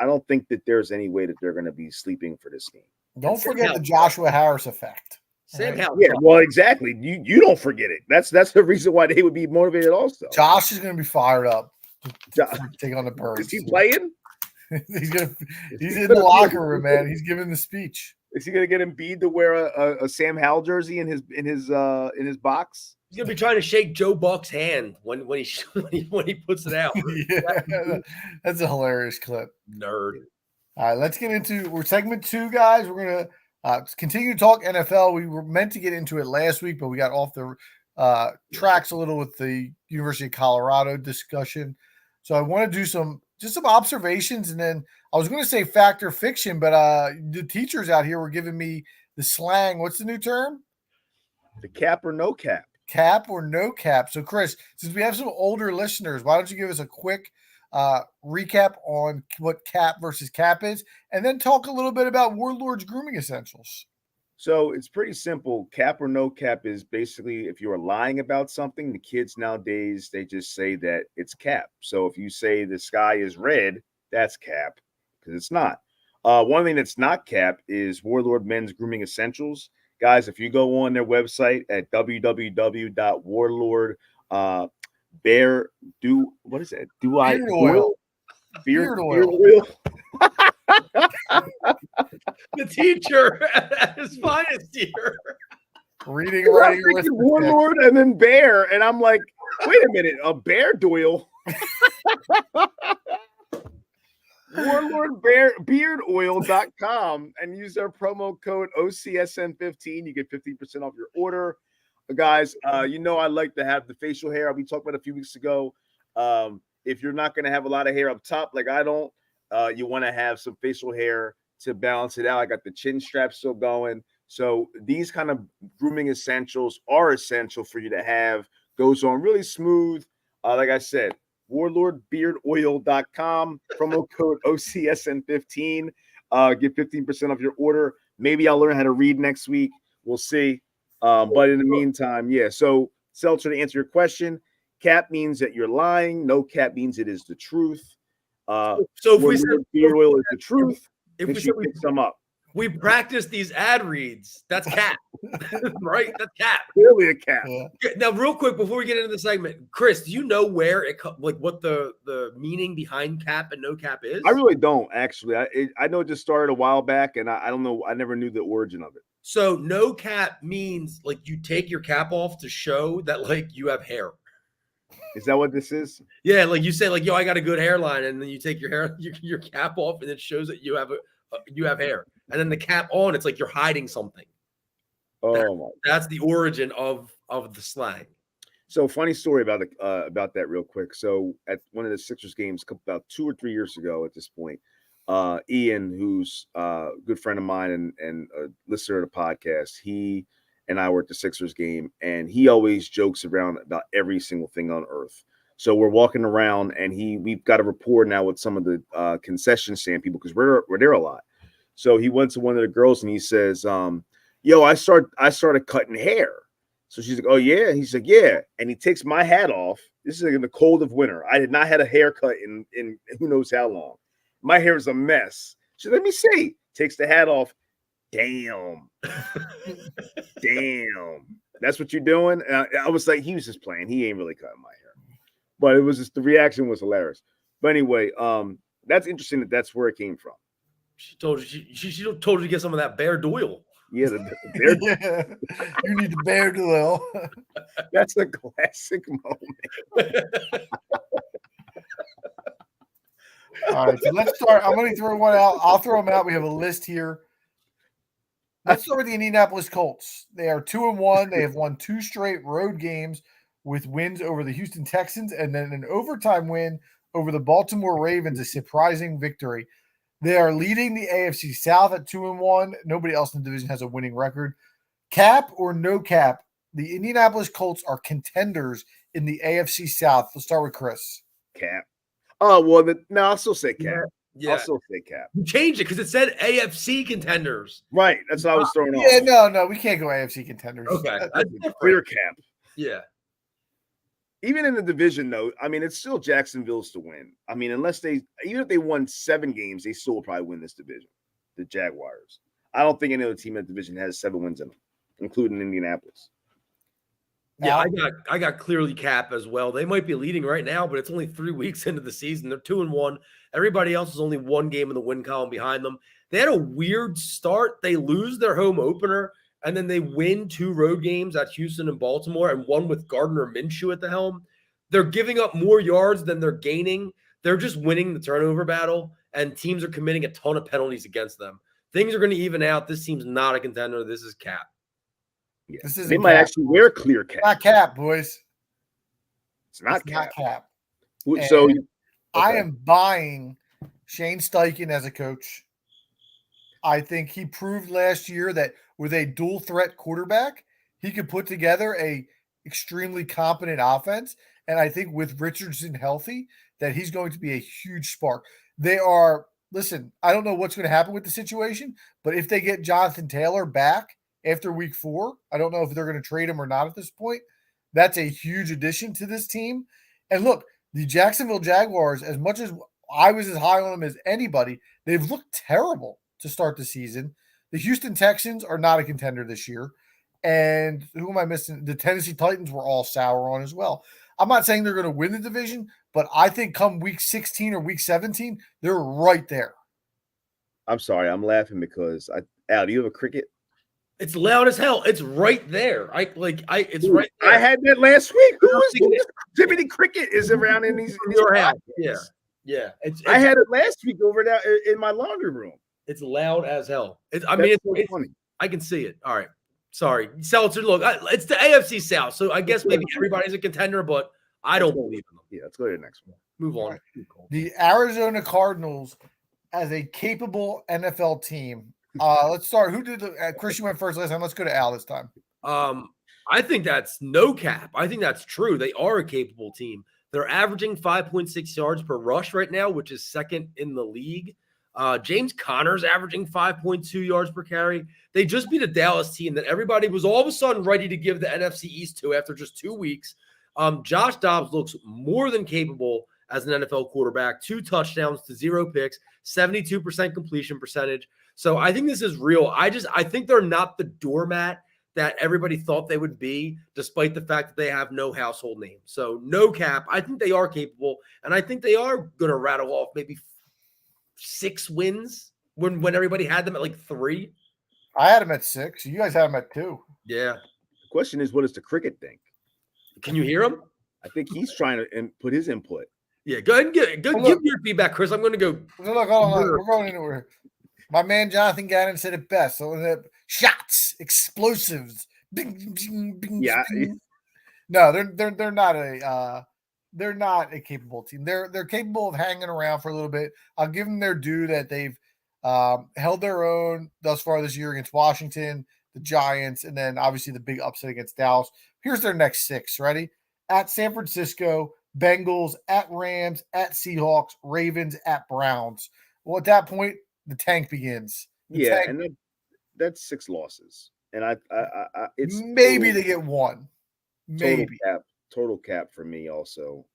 don't think that there's any way that they're going to be sleeping for this game. Don't forget the Joshua Harris effect. Sam Howell. Yeah, well, exactly. You don't forget it. That's the reason why they would be motivated also. Josh is going to be fired up to take on the Birds. Is he playing? He's in the locker room, man. He's giving the speech. Is he going to get Embiid to wear a Sam Howell jersey in his box? He's gonna be trying to shake Joe Buck's hand when he puts it out. Yeah, that's a hilarious clip. Nerd. All right, let's get into segment 2, guys. We're gonna continue to talk NFL. We were meant to get into it last week, but we got off the tracks a little with the University of Colorado discussion. So I want to do some observations, and then I was going to say fact or fiction, but the teachers out here were giving me the slang. What's the new term? The cap or no cap. Cap or no cap. So, Chris, since we have some older listeners, why don't you give us a quick recap on what cap versus cap is, and then talk a little bit about Warlord's grooming essentials. So it's pretty simple. Cap or no cap is basically if you are lying about something, the kids nowadays, they just say that it's cap. So if you say the sky is red, that's cap because it's not. One thing that's not cap is Warlord Men's Grooming Essentials. Guys, if you go on their website at www.warlord beard oil. The teacher at his finest here. Reading, writing, Warlord and then bear. And I'm like, wait a minute, a bear doyle. WarlordBeardOil.com and use our promo code OCSN15. You get 15% off your order. Guys, I like to have the facial hair. We talked about a few weeks ago. If you're not going to have a lot of hair up top, like I don't, you want to have some facial hair to balance it out. I got the chin strap still going. So these kind of grooming essentials are essential for you to have. Goes on really smooth. Like I said, WarlordBeardOil.com, promo code OCSN15. Get 15% off your order. Maybe I'll learn how to read next week. We'll see. But in the meantime, yeah. So, Seltzer, to answer your question, cap means that you're lying. No cap means it is the truth. So if we said beard oil is the truth, if we pick some up. We practice these ad reads. That's cap, right? That's cap. Clearly a cap. Yeah. Now, real quick before we get into the segment, Chris, do you know where what the meaning behind cap and no cap is? I really don't actually. I know it just started a while back, and I don't know. I never knew the origin of it. So no cap means like you take your cap off to show that like you have hair. Is that what this is? Yeah, like you say, like, yo, I got a good hairline, and then you take your cap off, and it shows that you have hair. And then the cap on, it's like you're hiding something. Oh, that's the origin of the slang. So funny story about that real quick. So at one of the Sixers games about 2 or 3 years ago at this point, Ian, who's a good friend of mine and a listener to the podcast, he and I were at the Sixers game, and he always jokes around about every single thing on earth. So we're walking around, and we've got a rapport now with some of the concession stand people because we're there a lot. So he went to one of the girls and he says, yo, I started cutting hair. So she's like, oh, yeah. He's like, yeah. And he takes my hat off. This is like in the cold of winter. I had not had a haircut in who knows how long. My hair is a mess. She let me see. Takes the hat off. Damn. Damn. That's what you're doing? And I was like, he was just playing. He ain't really cutting my hair. But it was just the reaction was hilarious. But anyway, that's interesting that's where it came from. She told you she told you to get some of that Bear Doyle. Yeah, the bear. Yeah. You need the bear duel. That's a classic moment. All right, so let's start. I'm going to throw one out. I'll throw them out. We have a list here. Let's start with the Indianapolis Colts. They are 2-1. They have won 2 straight road games with wins over the Houston Texans and then an overtime win over the Baltimore Ravens, a surprising victory. They are leading the AFC South at 2-1. Nobody else in the division has a winning record. Cap or no cap, the Indianapolis Colts are contenders in the AFC South. Let's start with Chris. Cap. Oh, well, no, I'll still say cap. Yeah. I'll still say cap. You changed it because it said AFC contenders. Right. That's what I was throwing off. Yeah, no, we can't go AFC contenders. Okay. That's a clear cap. Yeah. Even in the division, though, I mean, it's still Jacksonville's to win. I mean, even if they won 7 games, they still will probably win this division, the Jaguars. I don't think any other team in the division has 7 wins in them, including Indianapolis. Yeah, I got clearly cap as well. They might be leading right now, but it's only 3 weeks into the season. They're 2-1. Everybody else is only 1 game in the win column behind them. They had a weird start. They lose their home opener, and then they win 2 road games at Houston and Baltimore, and one with Gardner Minshew at the helm. They're giving up more yards than they're gaining. They're just winning the turnover battle, and teams are committing a ton of penalties against them. Things are going to even out. This team's not a contender. This is cap. Yeah. This is they might actually wear a clear cap. Not cap, boys. It's not Not cap. So And I am buying Shane Steichen as a coach. I think he proved last year that with a dual threat quarterback, he could put together a extremely competent offense. And I think with Richardson healthy, that he's going to be a huge spark. Listen, I don't know what's going to happen with the situation, but if they get Jonathan Taylor back after week 4, I don't know if they're going to trade him or not at this point. That's a huge addition to this team. And look, the Jacksonville Jaguars, as much as I was as high on them as anybody, they've looked terrible to start the season. The Houston Texans are not a contender this year. And who am I missing? The Tennessee Titans were all sour on as well. I'm not saying they're going to win the division, but I think come week 16 or week 17, they're right there. I'm sorry. I'm laughing because Al, do you have a cricket? It's loud as hell. It's right there. It's right there. I had that last week. Who was Jiminy Cricket is around in these your house. Yeah. I had it last week over there in my laundry room. It's loud as hell. It's funny. I can see it. All right. Sorry. Seltzer, look, it's the AFC South, so I guess maybe everybody's a contender, but I don't believe in them. Yeah, let's go to the next one. Move on. Right. The Arizona Cardinals as a capable NFL team. Let's start. Who did Chris? You went first last time. Let's go to Al this time. I think that's no cap. I think that's true. They are a capable team. They're averaging 5.6 yards per rush right now, which is second in the league. James Conner's averaging 5.2 yards per carry. They just beat a Dallas team that everybody was all of a sudden ready to give the NFC East to after just 2 weeks. Josh Dobbs looks more than capable as an NFL quarterback. 2 touchdowns to 0 picks, 72% completion percentage. So I think this is real. I think they're not the doormat that everybody thought they would be, despite the fact that they have no household name. So no cap. I think they are capable, and I think they are going to rattle off maybe 6 wins when everybody had them at like 3. I had them at 6. You guys had them at 2. Yeah. The question is, what does the cricket think? Can you hear him? I think he's trying to put his input. Yeah, go ahead and give your feedback, Chris. I'm going to go. Look, hold on. We're going into it. My man Jonathan Gannon said it best. So shots, explosives. Bing, bing, bing, Yeah. bing. No, they're not a capable team. They're capable of hanging around for a little bit. I'll give them their due that they've held their own thus far this year against Washington, the Giants, and then obviously the big upset against Dallas. Here's their next 6. Ready? At San Francisco, Bengals, at Rams, at Seahawks, Ravens, at Browns. Well, at that point, the tank begins. And that's 6 losses. And it's maybe they get 1. Maybe total cap for me also.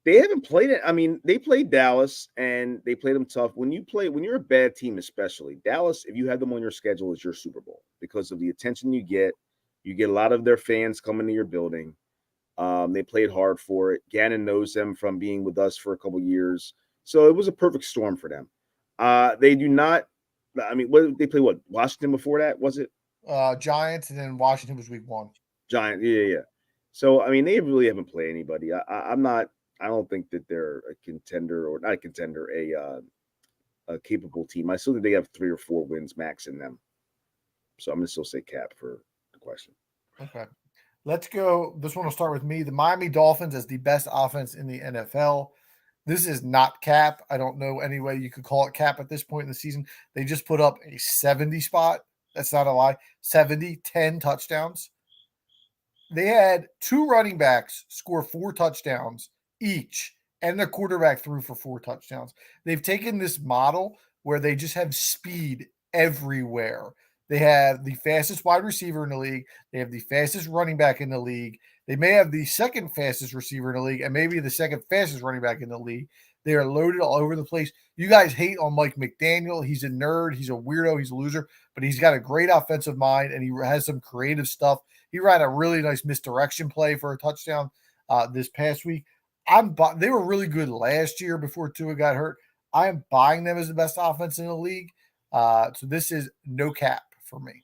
They haven't played it. I mean, they played Dallas and they played them tough. When you're a bad team, especially Dallas, if you have them on your schedule, it's your Super Bowl because of the attention you get. You get a lot of their fans coming to your building. They played hard for it. Gannon knows them from being with us for a couple years, so it was a perfect storm for them. They do not. I mean, what they play? What Washington before that was it? Giants, and then Washington was week 1. Giant, yeah. So I mean, they really haven't played anybody. I'm not. I don't think that they're a contender or not a contender, a capable team. I still think they have 3 or 4 wins max in them. So I'm gonna still say cap for the question. Okay. Let's go. This one will start with me. The Miami Dolphins as the best offense in the NFL. This is not cap. I don't know any way you could call it cap at this point in the season. They just put up a 70 spot. That's not a lie. 70, 10 touchdowns. They had 2 running backs score 4 touchdowns each, and their quarterback threw for 4 touchdowns. They've taken this model where they just have speed everywhere. They have the fastest wide receiver in the league. They have the fastest running back in the league. They may have the second fastest receiver in the league and maybe the second fastest running back in the league. They are loaded all over the place. You guys hate on Mike McDaniel. He's a nerd. He's a weirdo. He's a loser, but he's got a great offensive mind and he has some creative stuff. He ran a really nice misdirection play for a touchdown this past week. They were really good last year before Tua got hurt. I am buying them as the best offense in the league. So this is no cap for me.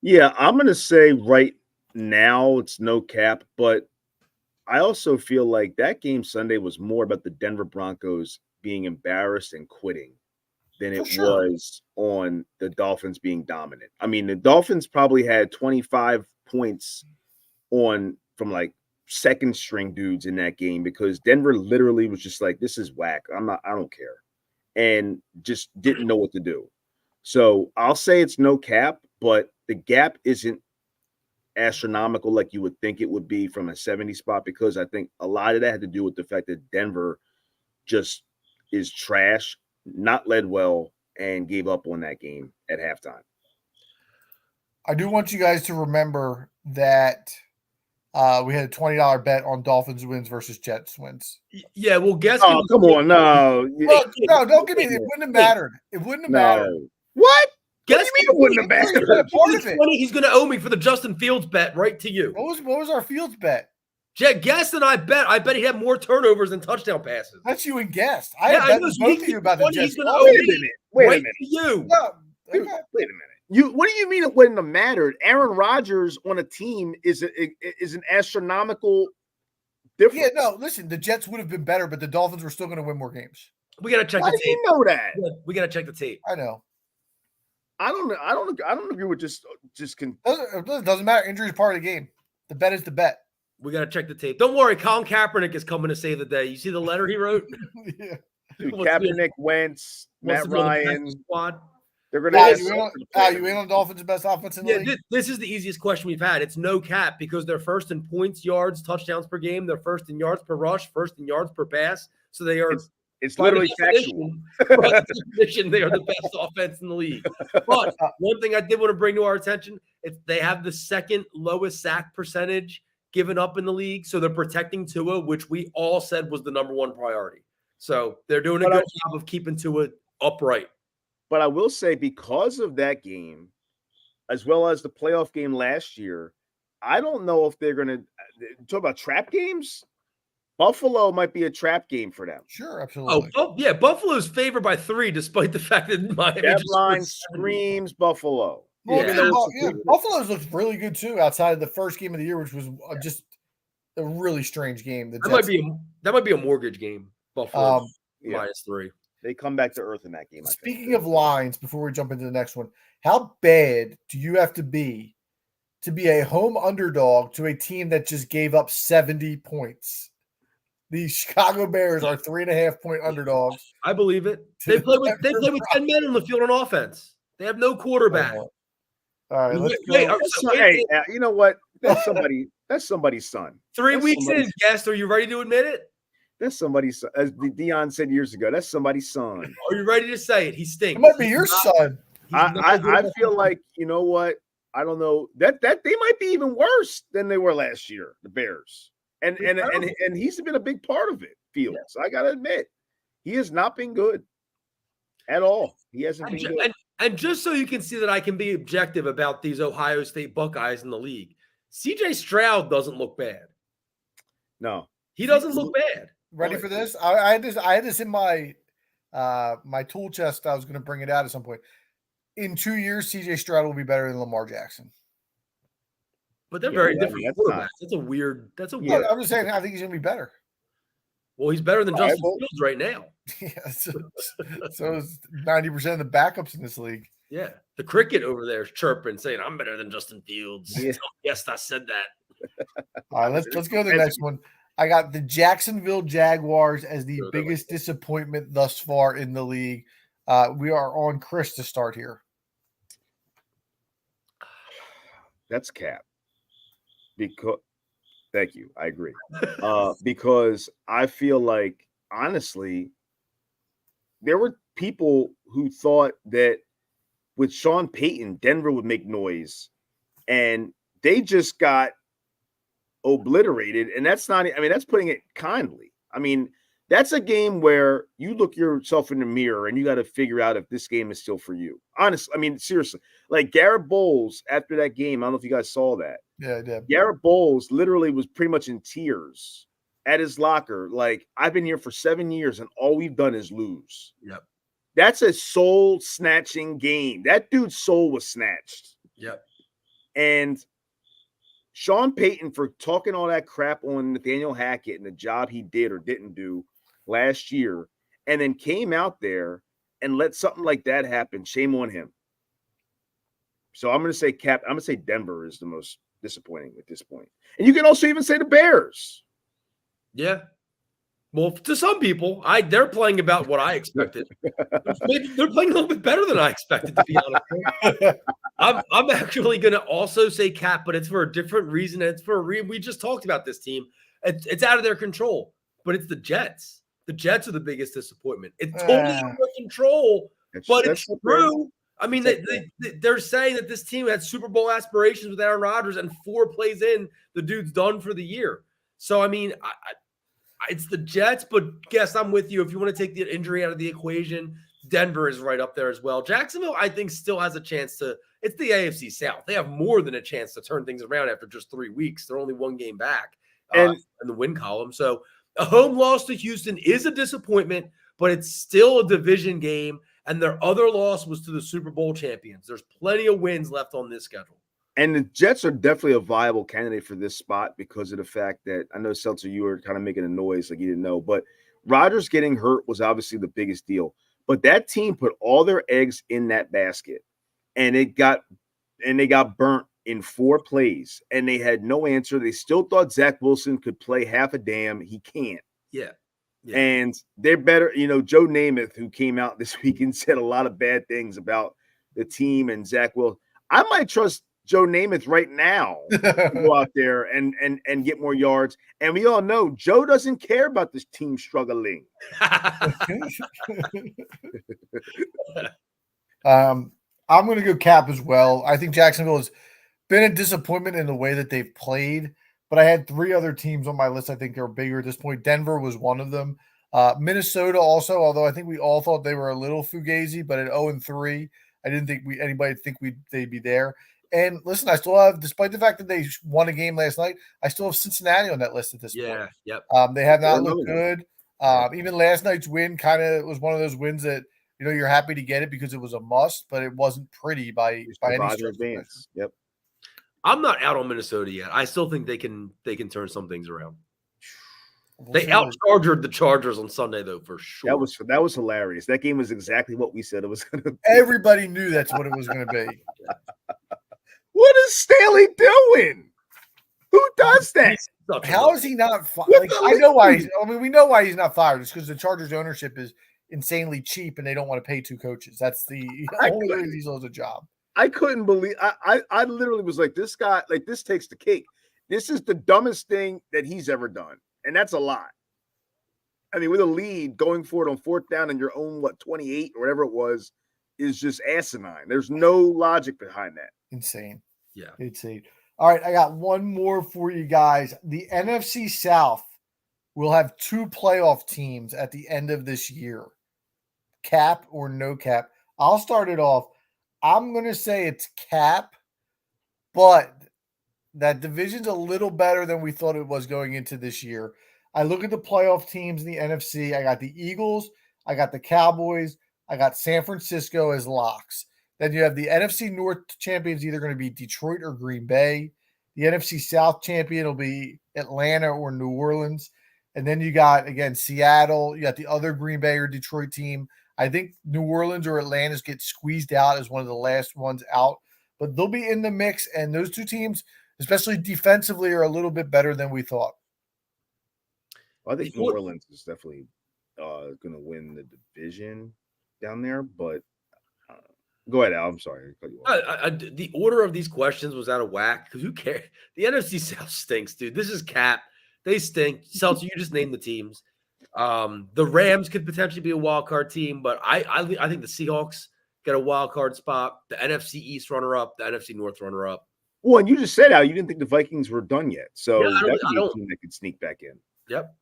Yeah, I'm going to say right now it's no cap, but I also feel like that game Sunday was more about the Denver Broncos being embarrassed and quitting than it was on the Dolphins being dominant. I mean, the Dolphins probably had 25 points from like second string dudes in that game because Denver literally was just like, this is whack. I don't care. And just didn't know what to do. So I'll say it's no cap, but the gap isn't astronomical like you would think it would be from a 70 spot because I think a lot of that had to do with the fact that Denver just is trash, not led well, and gave up on that game at halftime. I do want you guys to remember that we had a $20 bet on Dolphins wins versus Jets wins. Yeah, well, guess. Oh, come on, no. Look, no, don't give me. It wouldn't have mattered. It wouldn't have mattered. What? Guess what do you mean it wouldn't have mattered? Part of it. He's going to owe me for the Justin Fields bet right to you. What was our Fields bet? Guess and I bet he'd have more turnovers than touchdown passes. That's you and guessed. I bet both of you about the Jets. Wait a minute. To you. No, wait a minute. What do you mean it wouldn't have mattered? Aaron Rodgers on a team is an astronomical difference. Yeah, no. Listen, the Jets would have been better, but the Dolphins were still going to win more games. We got to check the tape. You know that. We got to check the tape. I know. I don't agree with just. It doesn't matter. Injury is part of the game. The bet is the bet. We got to check the tape. Don't worry, Colin Kaepernick is coming to save the day. You see the letter he wrote? Yeah. Dude, Kaepernick, Wentz, Matt Ryan. Squad. They're going to. You in on Dolphins' best offense in the league? This is the easiest question we've had. It's no cap because they're first in points, yards, touchdowns per game. They're first in yards per rush, first in yards per pass. So they are. It's literally factual. By definition, they are the best offense in the league. But one thing I did want to bring to our attention, they have the second lowest sack percentage given up in the league. So they're protecting Tua, which we all said was the number one priority. So they're doing a good job of keeping Tua upright. But I will say, because of that game, as well as the playoff game last year, I don't know if they're going to talk about trap games. Buffalo might be a trap game for them. Sure, absolutely. Oh, yeah. Buffalo's favored by 3, despite the fact that Miami that line screams Buffalo. Well, Buffalo's looked really good too outside of the first game of the year, which was just a really strange game. That might be a mortgage game. Buffalo -3. They come back to earth in that game. Speaking of lines, before we jump into the next one, how bad do you have to be a home underdog to a team that just gave up 70 points? The Chicago Bears are 3.5-point underdogs. I believe it. They play with 10 men on the field on offense. They have no quarterback. All right, let's go. Hey, you know what? That's somebody's son. 3 weeks in, guest. Are you ready to admit it? That's somebody's son. As Dion said years ago, that's somebody's son. Are you ready to say it? He stinks. It might be your son. I feel like, you know what? I don't know. That they might be even worse than they were last year, the Bears. And he's been a big part of it, Fields. Yeah. I gotta admit, he has not been good at all. He hasn't been good. And just so you can see that I can be objective about these Ohio State Buckeyes in the league, CJ Stroud doesn't look bad. No, he doesn't look bad. Ready for this? I had this in my my tool chest. I was going to bring it out at some point. In 2 years, CJ Stroud will be better than Lamar Jackson. But they're very different quarterbacks. That's a weird. I'm just saying. I think he's going to be better. Well, he's better than Justin Fields right now. Yeah, so is 90% of the backups in this league. Yeah, the cricket over there is chirping, saying, "I'm better than Justin Fields." Yeah. Yes, I said that. All right, let's go to the next one. I got the Jacksonville Jaguars as the biggest disappointment thus far in the league. We are on Chris to start here. That's cap. Because thank you. I agree. Because I feel like, honestly, there were people who thought that with Sean Payton, Denver would make noise, and they just got obliterated. And that's not, I mean, that's putting it kindly. I mean, that's a game where you look yourself in the mirror and you got to figure out if this game is still for you. Honestly, I mean, seriously, like Garrett Bowles after that game, I don't know if you guys saw that. Yeah, I did. Garrett Bowles literally was pretty much in tears at his locker. Like, I've been here for 7 years and all we've done is lose. Yep. That's a soul snatching game. That dude's soul was snatched. Yep. And Sean Payton, for talking all that crap on Nathaniel Hackett and the job he did or didn't do last year, and then came out there and let something like that happen, shame on him. So I'm going to say I'm going to say Denver is the most disappointing at this point. And you can also even say the Bears. Yeah. Well, to some people, they're playing about what I expected. Maybe they're playing a little bit better than I expected, to be honest. I'm actually going to also say Cap, but it's for a different reason. It's for we just talked about this team. It's out of their control, but it's the Jets. The Jets are the biggest disappointment. It's totally out of control, but it's true. I mean, they're saying that this team had Super Bowl aspirations with Aaron Rodgers, and 4 plays in, the dude's done for the year. So, I mean, it's the Jets, but guess I'm with you. If you want to take the injury out of the equation, Denver is right up there as well. Jacksonville, I think, still has a chance to – it's the AFC South. They have more than a chance to turn things around after just 3 weeks. They're only 1 game back in the win column. So a home loss to Houston is a disappointment, but it's still a division game, and their other loss was to the Super Bowl champions. There's plenty of wins left on this schedule. And the Jets are definitely a viable candidate for this spot because of the fact that I know, Seltzer, you were kind of making a noise like you didn't know, but Rodgers getting hurt was obviously the biggest deal. But that team put all their eggs in that basket, and they got burnt in 4 plays, and they had no answer. They still thought Zach Wilson could play half a damn. He can't. Yeah. And they're better. You know, Joe Namath, who came out this week and said a lot of bad things about the team and Zach Wilson. I might trust Joe Namath right now to go out there and get more yards. And we all know Joe doesn't care about this team struggling. I'm going to go Cap as well. I think Jacksonville has been a disappointment in the way that they've played, but I had 3 other teams on my list I think are bigger at this point. Denver was one of them. Minnesota also, although I think we all thought they were a little fugazi, but at 0-3, I didn't think anybody think they'd be there. And listen, I still have, despite the fact that they won a game last night, I still have Cincinnati on that list at this point. Yep. They have not looked good. Even last night's win kind of was one of those wins that, you know, you're happy to get it because it was a must, but it wasn't pretty by any stretch. Yep. I'm not out on Minnesota yet. I still think they can turn some things around. They out-chargered the Chargers on Sunday, though, for sure. That was hilarious. That game was exactly what we said it was going to be. Everybody knew that's what it was going to be. What is Staley doing? Who does that? How is he not fired? Like, I know why. We know why he's not fired. It's because the Chargers ownership is insanely cheap, and they don't want to pay 2 coaches. That's the only reason he loves a job. I couldn't believe. I literally was like, this guy, like, this takes the cake. This is the dumbest thing that he's ever done, and that's a lot. I mean, with a lead going for it on 4th down and your own 28 or whatever it was is just asinine. There's no logic behind that. Insane. Yeah. Insane. All right, I got one more for you guys. The NFC South will have 2 playoff teams at the end of this year. Cap or no cap. I'll start it off. I'm going to say it's Cap, but that division's a little better than we thought it was going into this year. I look at the playoff teams in the NFC. I got the Eagles, I got the Cowboys, I got San Francisco as locks. Then you have the NFC North champions either going to be Detroit or Green Bay. The NFC South champion will be Atlanta or New Orleans. And then you got, again, Seattle. You got the other Green Bay or Detroit team. I think New Orleans or Atlanta's get squeezed out as one of the last ones out. But they'll be in the mix. And those two teams, especially defensively, are a little bit better than we thought. I think New Orleans is definitely going to win the division down there. But go ahead, Al. I'm sorry. The order of these questions was out of whack because who cares? The NFC South stinks, dude. This is cap. They stink. Seltzer, you just named the teams. The Rams could potentially be a wild card team, but I think the Seahawks get a wild card spot. The NFC East runner-up, the NFC North runner-up. Well, and you just said, Al, you didn't think the Vikings were done yet. So Yeah, that would be a team that could sneak back in. Yep.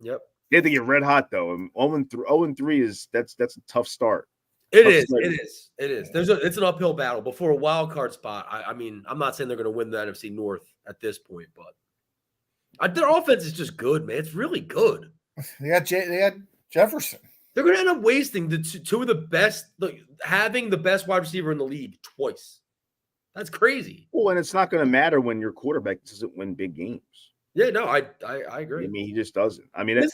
They have to get red hot, though. And 0-3 is that's a tough start. It is. It's an uphill battle. But for a wild card spot, I mean, I'm not saying they're going to win the NFC North at this point, but their offense is just good, man. It's really good. They got Jefferson. They're going to end up wasting the two of the best, having the best wide receiver in the league twice. That's crazy. Well, and it's not going to matter when your quarterback doesn't win big games. Yeah, no, I agree. I mean, he just doesn't. I mean, it's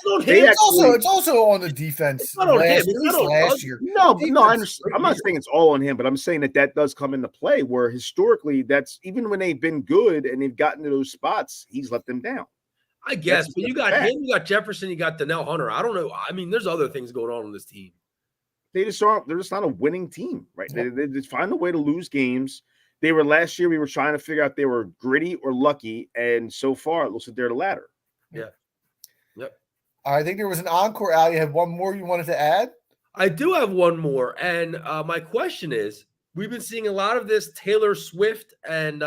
also on the defense. It's not on him. Last year. No, I understand. I'm not saying it's all on him, but I'm saying that does come into play where historically that's even when they've been good and they've gotten to those spots, he's let them down. I guess, but you got him, you got Jefferson, you got Donnell Hunter. I don't know. I mean, there's other things going on this team. They're just not a winning team, right? Yeah. They just find a way to lose games. They were last year. We were trying to figure out they were gritty or lucky, and so far it looks like they're the latter. Yeah. Yep. I think there was an encore. Al, you had one more you wanted to add? I do have one more, and my question is: we've been seeing a lot of this Taylor Swift and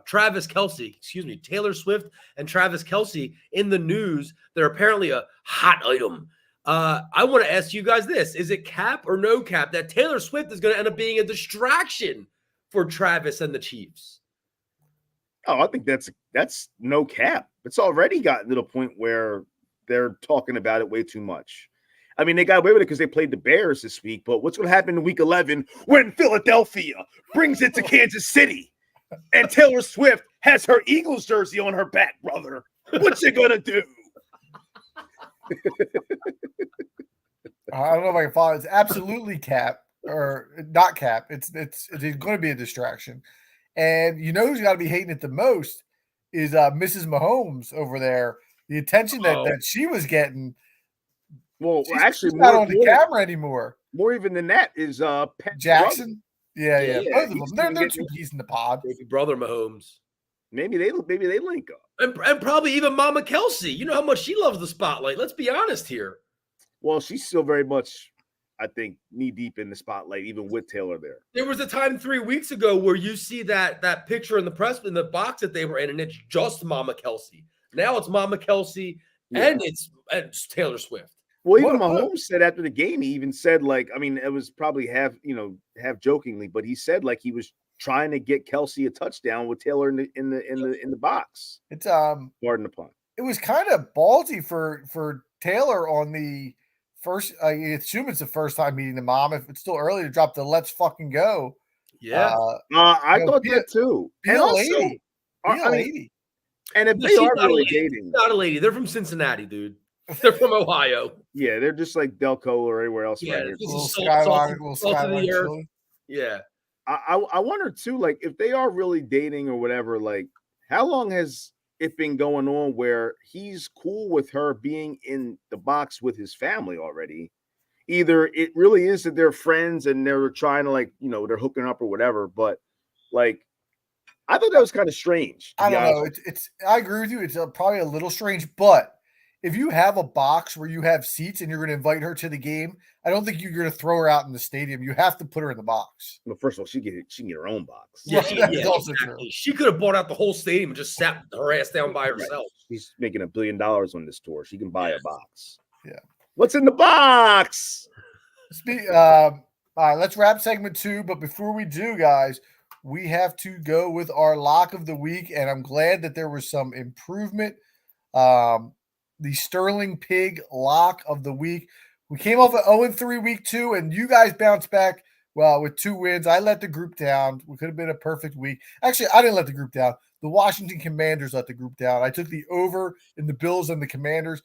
Travis Kelce. Taylor Swift and Travis Kelce in the news. They're apparently a hot item. I want to ask you guys this. Is it cap or no cap that Taylor Swift is going to end up being a distraction for Travis and the Chiefs? Oh, I think that's no cap. It's already gotten to the point where they're talking about it way too much. I mean, they got away with it because they played the Bears this week, but what's going to happen in week 11 when Philadelphia brings it to Kansas City and Taylor Swift has her Eagles jersey on her back, brother? What you going to do? I don't know if I can follow. It's absolutely cap or not cap. It's going to be a distraction. And you know who's got to be hating it the most is Mrs. Mahomes over there. The attention that she was getting. Well, she's not on the camera anymore. More even than that is Pat Jackson. Yeah. Both of them. They're two keys in the pod. Baby brother Mahomes. Maybe they link up. And probably even Mama Kelce. You know how much she loves the spotlight. Let's be honest here. Well, she's still very much, I think, knee deep in the spotlight, even with Taylor there. There was a time 3 weeks ago where you see that picture in the box that they were in, and it's just Mama Kelce. Now it's Mama Kelce and it's Taylor Swift. Well, even Mahomes said after the game, he even said, like, I mean, it was probably half jokingly, but he said like he was trying to get Kelce a touchdown with Taylor in the box. It's pardon the pun. It was kind of ballsy for Taylor on the first. I assume it's the first time meeting the mom. If it's still early to drop the "Let's fucking go." Yeah, I thought that too. Be a lady. Be a lady. And if they are really dating, not a lady. They're from Cincinnati, dude. They're from Ohio. Yeah, they're just like Delco or anywhere else. Yeah, right little Skywalker. Yeah. I wonder too, like if they are really dating or whatever, like how long has it been going on where he's cool with her being in the box with his family already? Either it really is that they're friends and they're trying to they're hooking up or whatever, but like I thought that was kind of strange. I don't know. I agree with you. It's probably a little strange, but if you have a box where you have seats and you're going to invite her to the game, I don't think you're going to throw her out in the stadium. You have to put her in the box. Well, first of all, she can get her own box. Yeah, that's also true. She could have bought out the whole stadium and just sat her ass down by herself. Right. She's making $1 billion on this tour. She can buy a box. Yeah. What's in the box? All right, let's wrap segment 2. But before we do, guys, we have to go with our lock of the week, and I'm glad that there was some improvement. The Sterling Pig lock of the week. We came off an 0-3 week 2, and you guys bounced back well with 2 wins. I let the group down. We could have been a perfect week. Actually, I didn't let the group down. The Washington Commanders let the group down. I took the over in the Bills and the Commanders.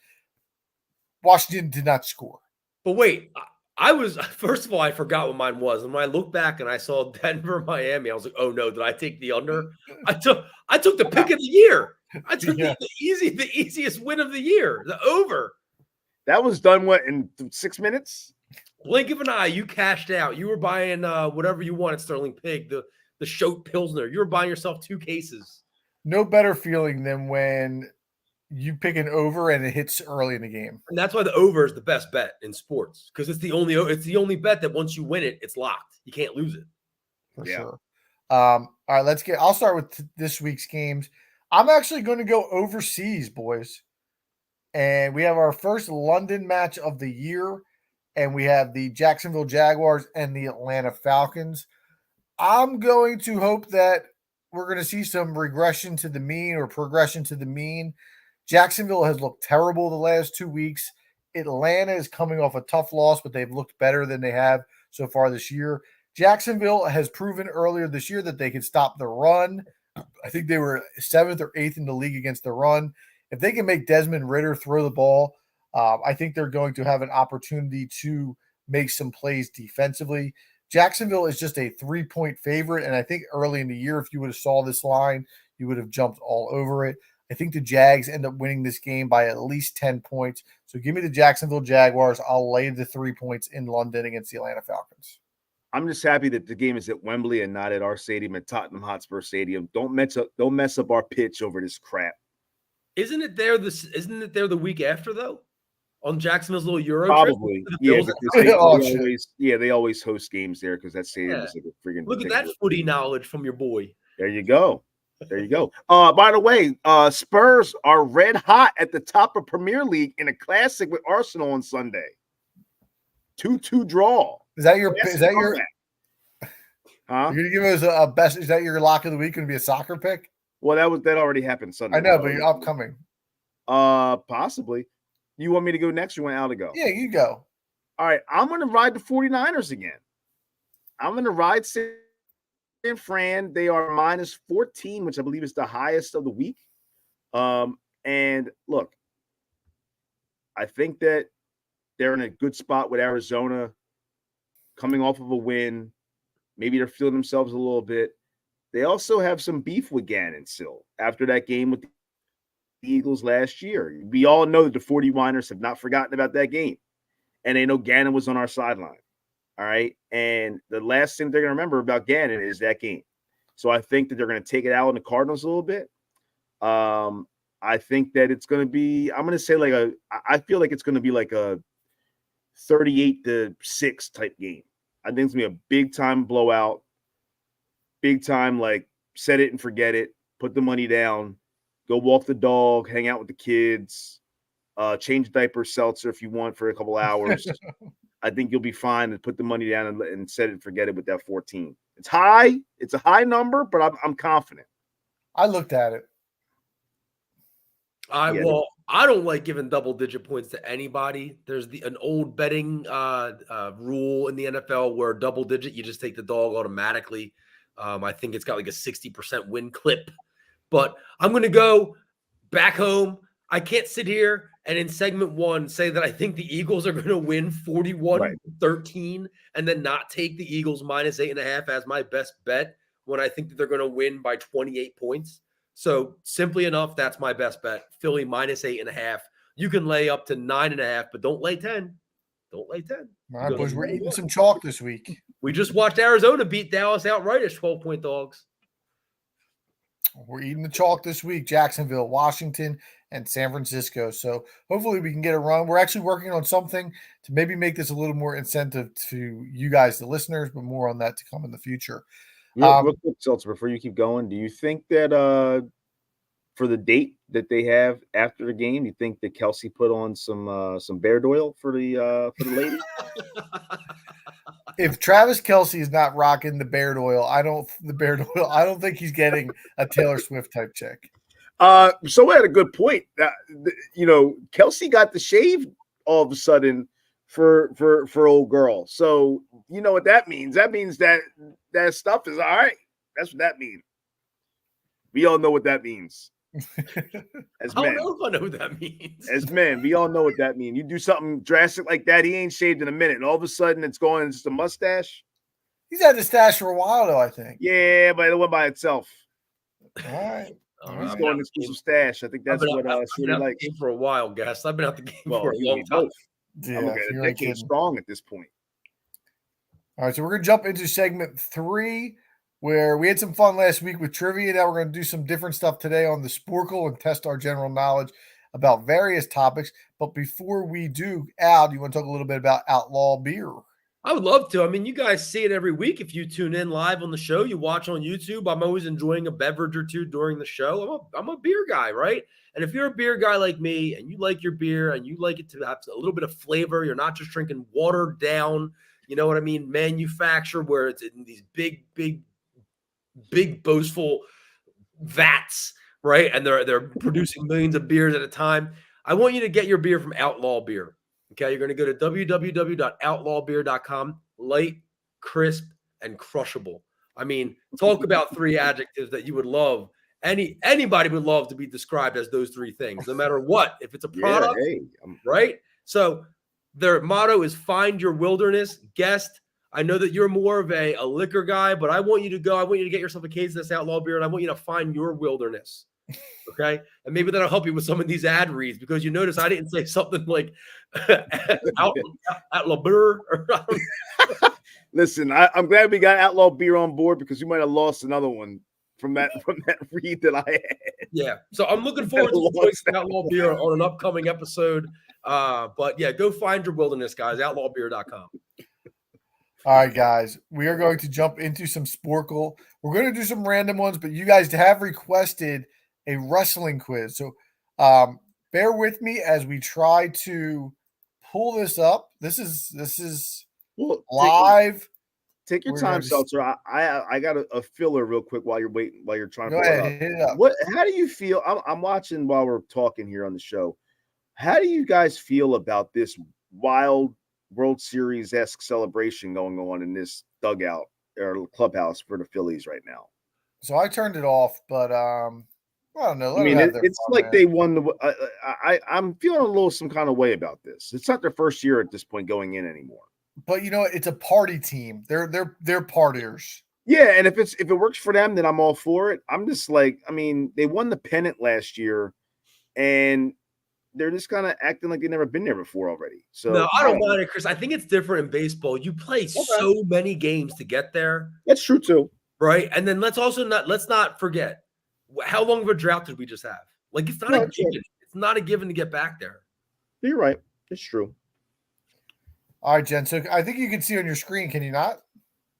Washington did not score. But wait, I was first of all, I forgot what mine was. And when I looked back and I saw Denver, Miami, I was like, oh no, did I take the under? I took the pick of the year. I took the easiest win of the year, the over. That was done in 6 minutes? Blink of an eye, you cashed out. You were buying whatever you wanted, Sterling Pig, the Schote Pilsner. You were buying yourself 2 cases. No better feeling than when you pick an over and it hits early in the game. And that's why the over is the best bet in sports, because it's the only bet that once you win it, it's locked. You can't lose it. For sure. All right, I'll start with this week's games. I'm actually going to go overseas, boys. And we have our first London match of the year, and we have the Jacksonville Jaguars and the Atlanta Falcons. I'm going to hope that we're going to see some regression to the mean or progression to the mean. Jacksonville has looked terrible the last 2 weeks. Atlanta is coming off a tough loss, but they've looked better than they have so far this year. Jacksonville has proven earlier this year that they can stop the run. I think they were 7th or 8th in the league against the run. If they can make Desmond Ridder throw the ball, I think they're going to have an opportunity to make some plays defensively. Jacksonville is just a 3-point favorite, and I think early in the year, if you would have saw this line, you would have jumped all over it. I think the Jags end up winning this game by at least 10 points. So give me the Jacksonville Jaguars. I'll lay the 3 points in London against the Atlanta Falcons. I'm just happy that the game is at Wembley and not at our stadium, at Tottenham Hotspur Stadium. Don't mess up our pitch over this crap. Isn't it there the week after though? On Jacksonville's little Euro Probably. trip? They always host games there because that stadium is like a friggin' Look at that footy knowledge from your boy. There you go. By the way, Spurs are red hot at the top of Premier League in a classic with Arsenal on Sunday. 2-2 draw. Is that your Huh? You're gonna give us a best? Is that your lock of the week? Going to be a soccer pick? Well, that already happened Sunday. I know, but you're upcoming. Possibly. You want me to go next? Or you want Al to go? Yeah, you go. All right, I'm going to ride the 49ers again. I'm going to ride San Fran. They are minus 14, which I believe is the highest of the week. And look, I think that they're in a good spot with Arizona coming off of a win. Maybe they're feeling themselves a little bit. They also have some beef with Gannon still after that game with the Eagles last year. We all know that the 49ers have not forgotten about that game. And they know Gannon was on our sideline. All right. And the last thing they're going to remember about Gannon is that game. So I think that they're going to take it out on the Cardinals a little bit. I think that it's going to be, I'm going to say I feel like it's going to be like a 38-6 type game. I think it's going to be a big time blowout, big time, like set it and forget it, put the money down, go walk the dog, hang out with the kids, change diaper, seltzer if you want for a couple hours. I think you'll be fine and put the money down and set it and forget it with that 14. It's high. It's a high number, but I'm confident. I looked at it. I don't like giving double-digit points to anybody. There's an old betting rule in the NFL where double-digit, you just take the dog automatically. I think it's got like a 60% win clip. But I'm going to go back home. I can't sit here and in segment 1 say that I think the Eagles are going to win 41-13 and then not take the Eagles minus 8.5 as my best bet when I think that they're going to win by 28 points. So simply enough, that's my best bet. Philly minus 8.5. You can lay up to 9.5, but don't lay 10. Don't lay 10. All right, boys, we're eating some chalk this week. We just watched Arizona beat Dallas outright as 12-point dogs. We're eating the chalk this week. Jacksonville, Washington, and San Francisco. So hopefully we can get a run. We're actually working on something to maybe make this a little more incentive to you guys, the listeners, but more on that to come in the future. Real quick, Seltzer, before you keep going, do you think that for the date that they have after the game, you think that Kelsey put on some Bear Doyle for the ladies? If Travis Kelce is not rocking the Baird oil, I don't think he's getting a Taylor Swift type chick. So we had a good point. Kelsey got the shave all of a sudden for old girl. So you know what that means? That means that stuff is all right. That's what that means. We all know what that means. As men. I don't know what that means. As men, we all know what that means. You do something drastic like that, he ain't shaved in a minute, and all of a sudden it's going just a mustache. He's had the stash for a while, though, I think. Yeah, but it went by itself. All right. He's going to some stash. I think that's what I've been out like. the game for a while, guys. I've been out the game for a long time. Yeah, I'm looking at a decade strong at this point. All right, so we're going to jump into segment 3, where we had some fun last week with trivia. Now we're going to do some different stuff today on the Sporkle and test our general knowledge about various topics. But before we do, Al, do you want to talk a little bit about Outlaw Beer? I would love to. I mean, you guys see it every week. If you tune in live on the show, you watch on YouTube. I'm always enjoying a beverage or two during the show. I'm a beer guy, right? And if you're a beer guy like me and you like your beer and you like it to have a little bit of flavor, you're not just drinking watered down, you know what I mean, manufacture where it's in these big boastful vats, right? And they're producing millions of beers at a time. I want you to get your beer from Outlaw Beer. Okay, you're going to go to www.outlawbeer.com. Light, crisp, and crushable. I mean, talk about 3 adjectives that you would love. Anybody would love to be described as those 3 things, no matter what. If it's a product, right? So their motto is find your wilderness. Guest, I know that you're more of a liquor guy, but I want you to get yourself a case of this Outlaw Beer, and I want you to find your wilderness. Okay. And maybe that'll help you with some of these ad reads, because you notice I didn't say something like Outlaw Beer. Listen, I'm glad we got Outlaw Beer on board, because you might have lost another one from that read that I had. Yeah. So I'm looking forward to voicing Outlaw Beer on an upcoming episode. But yeah, go find your wilderness, guys. Outlawbeer.com. All right, guys, we are going to jump into some Sporkle. We're going to do some random ones, but you guys have requested a wrestling quiz. So bear with me as we try to pull this up. This is live. Take your time, Seltzer. I got a filler real quick while you're waiting, while you're trying to go ahead, hit it up. How do you feel? I'm watching while we're talking here on the show. How do you guys feel about this wild World Series-esque celebration going on in this dugout or clubhouse for the Phillies right now? So I turned it off, but I don't know. I mean, it's like they won the. I'm feeling some kind of way about this. It's not their first year at this point going in anymore. But you know, it's a party team. They're partiers. Yeah, and if it works for them, then I'm all for it. I'm just like, I mean, they won the pennant last year, and they're just kind of acting like they've never been there before already. So no, I don't mind it, Chris. I think it's different in baseball. You play so many games to get there. That's true too, right? And then let's not forget, how long of a drought did we just have? Like, it's not a given. It's not a given to get back there. You're right. It's true. All right, Jen. So I think you can see on your screen. Can you not?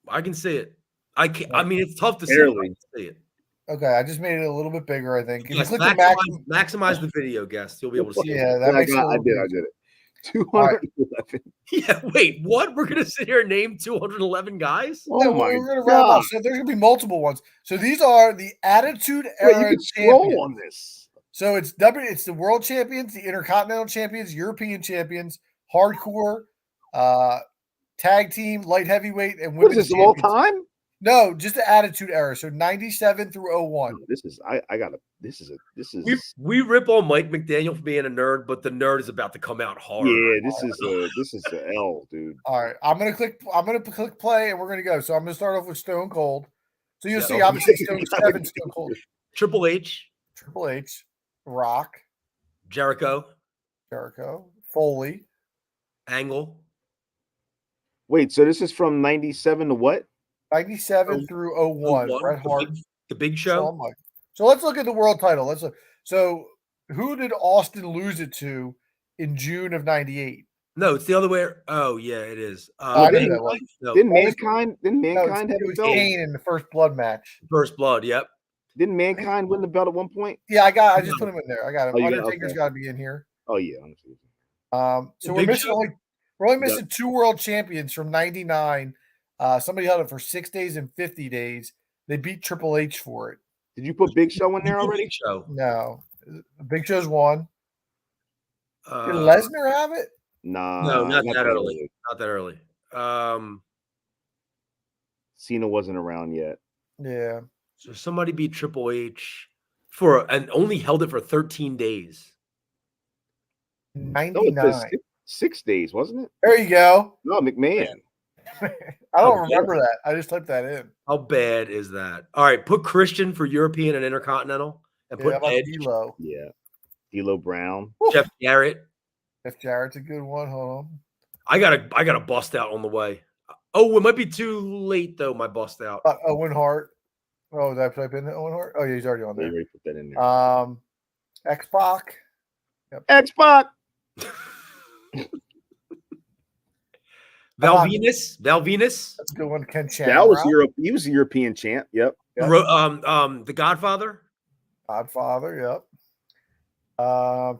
I can see it. I can. I mean, it's tough to see. It. Okay, I just made it a little bit bigger. I think. Yes, maximize the video, guest. You'll be able to see. Yeah, it. that makes I did it. 211. Right. Yeah. Wait. What? We're gonna sit here and name 211 guys? Oh my we're gonna wrap up. So there's gonna be multiple ones. So these are the Attitude Era. You can scroll on this. So it's the World Champions, the Intercontinental Champions, European Champions, Hardcore, Tag Team, Light Heavyweight, and Women's. What is this all time? No, just the Attitude Era. So 97 through 01. We rip on Mike McDaniel for being a nerd, but the nerd is about to come out hard. Yeah, this is the L, dude. All right, I'm gonna click play, and we're gonna go. So I'm gonna start off with Stone Cold. So you'll see, obviously, Stone Cold, Triple H, Rock, Jericho, Foley, Angle. Wait, so this is from 97 to what? 97 through 01. Bret Hart, the Big Show. So let's look at the world title. Let's look. So who did Austin lose it to in June of 98? No, it's the other way. Oh yeah, it is. Didn't Mankind have the belt? Kane in the First Blood match. First Blood, yep. Didn't Mankind win the belt at one point? Yeah, I just put him in there. I got him. Undertaker's got to be in here. Oh yeah. So we're only missing 2 world champions from 99 Somebody held it for 6 days and 50 days. They beat Triple H for it. Did you put Big Show in there already? Big Show. No, Big Show's won. Did Uh, Lesnar have it? Nah, no, not that early. Not that early. Cena wasn't around yet. Yeah. So somebody beat Triple H and only held it for 13 days. 99. No, it says 6 days, wasn't it? There you go. No, McMahon. I don't remember that. I just typed that in. How bad is that? All right, put Christian for European and Intercontinental, and Yeah, put how about Edge, D'Lo? Yeah. D'Lo Brown. Jeff Jarrett. Jeff Jarrett's a good one. Hold on. I gotta bust out on the way. Oh, it might be too late though. My bust out. Owen Hart. Oh, did I type in Owen Hart? Oh, yeah, he's already on Yeah, there. you already put that in there. X-Pac. Yep. X-Pac. Val Venus. That's a good one. Ken Shamrock. That was Europe. He was a European champ. Yep. The Godfather. Godfather. Yep.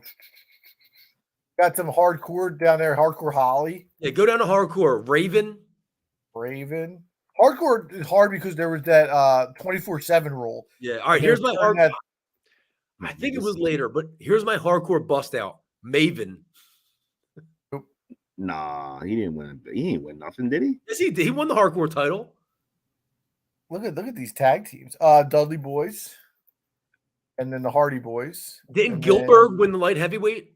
Got some hardcore down there. Hardcore Holly. Yeah, go down to hardcore. Raven. Hardcore is hard because there was that 24/7 rule. Yeah. All right. Here's my hardcore. I think it was later, but here's my hardcore bust out. Maven. Nah, he didn't win. He didn't win nothing, did he? Yes, he did. He won the hardcore title. Look at these tag teams. Dudley Boys, and then the Hardy Boys. Didn't Gilbert win the light heavyweight?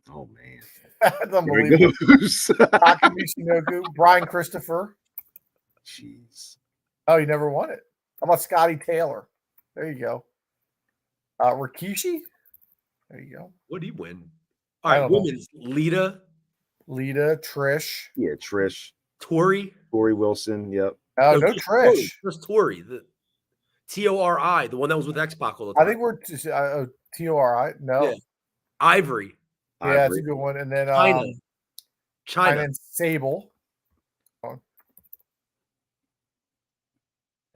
Oh man, that's unbelievable. Takumi Shinoku, Brian Christopher. Jeez. Oh, he never won it. How about Scotty Taylor? There you go. Rikishi. There you go. What did he win? All right, women's Lita, Trish. Yeah, Trish. Tori Wilson. Yep. No Trish. Just Tori. The Tori, the one that was with X-Pac all the time. I think we're just Tori. No. Yeah. Ivory. Yeah, that's a good one. And then China and Sable.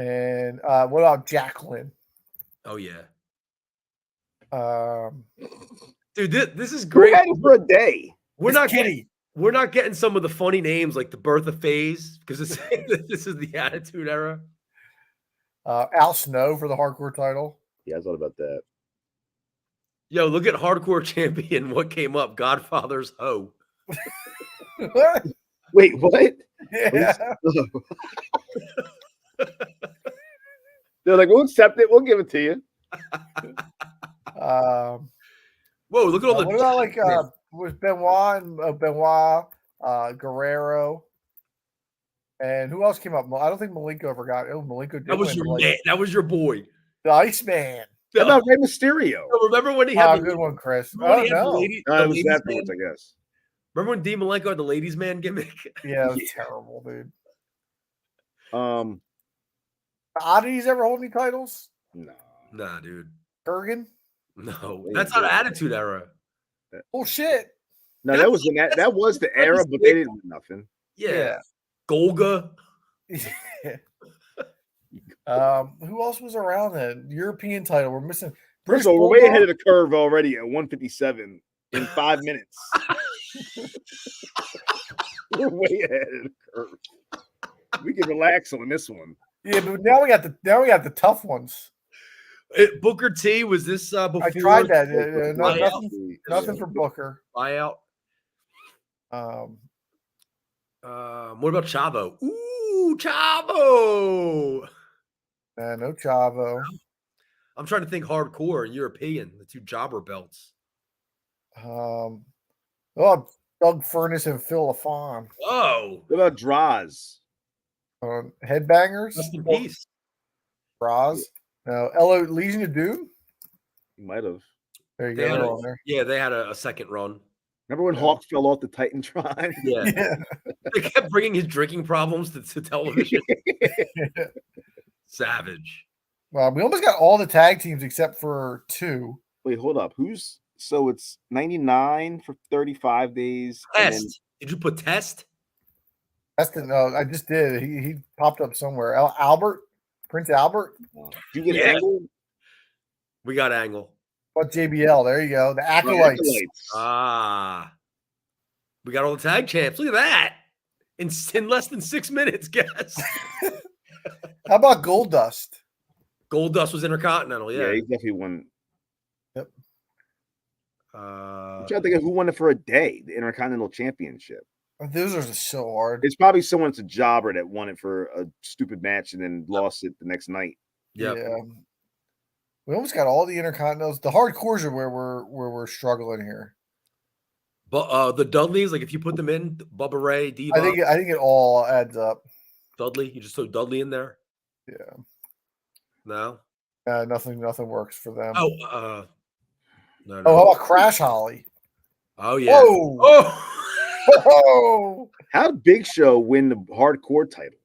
And what about Jacqueline? Oh yeah. Dude, this is great. For a day. We're not getting some of the funny names like the Bertha Phase because this is the Attitude Era. Al Snow for the hardcore title. Yeah, I thought about that. Yo, look at Hardcore Champion. What came up? Godfather's Ho. Wait, what? Yeah. They're like, we'll accept it. We'll give it to you. Whoa, look at all the. What about like with Benoit and Guerrero, and who else came up? I don't think Malenko ever got. Oh, Malenko did. That was your man. That was your boy, the Iceman. How about Rey Mysterio? Remember when he had a good one, Chris? Oh no, it was afterwards, I guess. Remember when Dean Malenko had the ladies' man gimmick? Yeah, it was terrible, dude. The Oddities ever hold any titles? No. Nah, dude. Kurgan? No, that's not Attitude Era. Oh shit! No, that was the era, but they didn't win nothing. Yeah. Golga. Who else was around then? European title. We're missing. First of all, we're way ahead of the curve already at 157 in 5 minutes. We're way ahead of the curve. We can relax on this one. Yeah, but now we got the tough ones. Booker T, was this before? I tried that. Nothing for Booker. Buyout. What about Chavo? Ooh, Chavo. No Chavo. I'm trying to think hardcore and European, the two jobber belts. Doug Furnace and Phil LaFon. Oh. What about Draws? Headbangers? Rest in peace. Draws? No. LO Legion of Doom? You might have. There you go. On there. Yeah, they had a second run. Remember when Hawk fell off the Titantron? Yeah. They kept bringing his drinking problems to television. Savage. Well, we almost got all the tag teams except for 2. Wait, hold up. So it's 99 for 35 days. Test. Did you put Test? No, I just did. He popped up somewhere. Prince Albert. Did you get Angle? We got Angle. What JBL? There you go. The Acolytes. We got all the tag champs. Look at that. in less than 6 minutes, guess. How about Gold Dust? Gold Dust was Intercontinental, Yeah, yeah. he definitely won. Yep. I'm trying to think of who won it for a day, the Intercontinental Championship. Those are just so hard. It's probably someone that's a jobber that won it for a stupid match and then lost it the next night. Yep. Yeah. We almost got all the Intercontinentals. The hardcores are where we're struggling here. But the Dudleys, like if you put them in, Bubba Ray, Diva, I think it all adds up. Dudley, you just throw Dudley in there. Yeah. No. Nothing works for them. Oh, no. Oh, how about Crash Holly? Oh yeah. Whoa. Oh. Oh. How did Big Show win the hardcore title?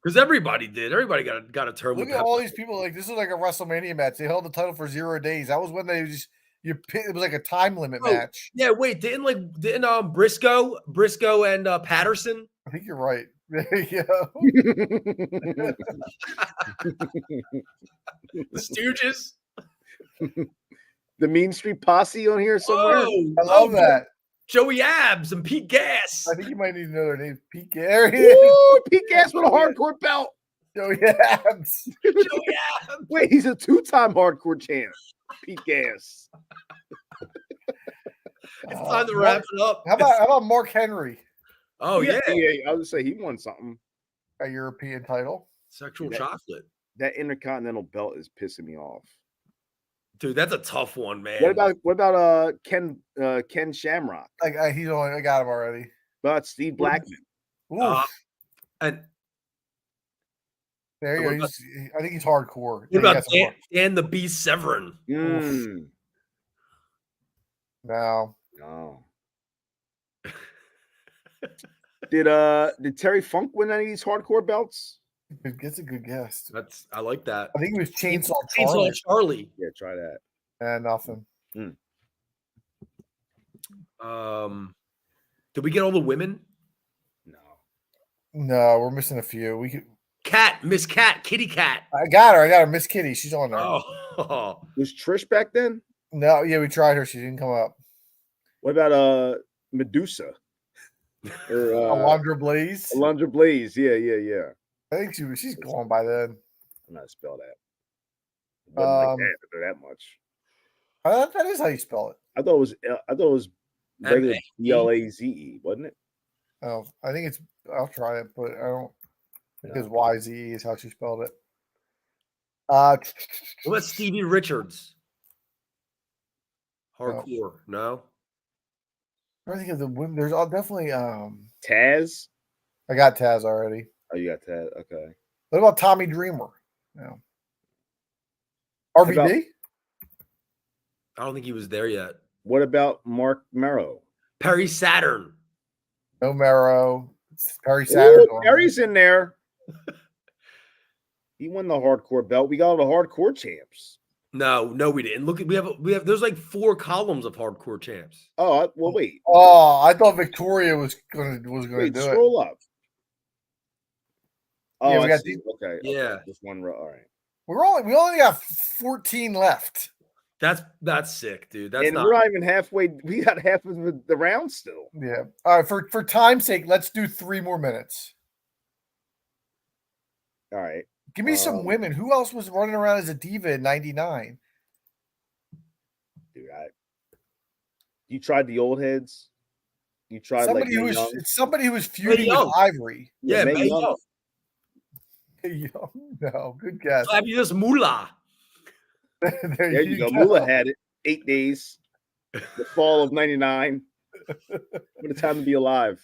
Because everybody did. Everybody got a turn. Look with at all these people. Like, this is like a WrestleMania match. They held the title for 0 days. That was when they just it was like a time limit match. Yeah, wait, didn't Briscoe and Patterson? I think you're right. There you go. The Stooges. The Mean Street Posse on here somewhere. Oh, I love that. Joey Abs and Pete Gas. I think you might need to know their name. Pete Gas. Ooh, Pete Gas with a hardcore belt. Joey Abs. Joey Abs. Wait, he's a 2-time hardcore champ. Pete Gas. It's time to wrap it up. How about Mark Henry? Oh yeah. I was gonna say he won something. A European title. Sexual chocolate. That Intercontinental belt is pissing me off. Dude, that's a tough one, man. What about Ken Shamrock? I got him already. What about Steve Blackman? And there you go. I think he's hardcore. What about Dan the Beast Severin? No. Did Terry Funk win any of these hardcore belts? That's a good guess. I like that. I think it was Chainsaw Charlie. Yeah, try that. Nothing. Did we get all the women? No, we're missing a few. We could. Miss Cat, Kitty Cat. I got her, Miss Kitty. She's on there. Oh. Was Trish back then? No, yeah, we tried her. She didn't come up. What about Medusa? Or Alundra Blaze. Alundra Blaze. Yeah. I think she's gone by then. I'm not spell that. It wasn't like that much. That is how you spell it. I thought it was regular Blaze, wasn't it? Oh, I think it's. I'll try it, but I don't. Because YZE is how she spelled it. What about Stevie Richards? Hardcore, no. I think of the women. There's definitely Taz. I got Taz already. Oh, you got Taz. Okay. What about Tommy Dreamer? No. RVD? I don't think he was there yet. What about Mark Merrow? Perry Saturn. No Merrow. Perry Saturn. Perry's in there. He won the hardcore belt. We got all the hardcore champs. No, we didn't. Look, we have. There's like 4 columns of hardcore champs. Oh, well, wait. Oh, I thought Victoria was gonna do it. Scroll up. Oh, yeah, we got okay. Yeah, just one row. All right. We only got 14 left. That's sick, dude. We're not even halfway. We got half of the round still. Yeah. All right. For time's sake, let's do 3 more minutes. All right. Give me some women. Who else was running around as a diva in '99? Dude, you tried the old heads. You tried somebody who was feuding with Ivory. Yeah, Mae Young. No, good guess. Fabulous Moolah. there you go. Moolah had it 8 days. The fall of '99. What a time to be alive.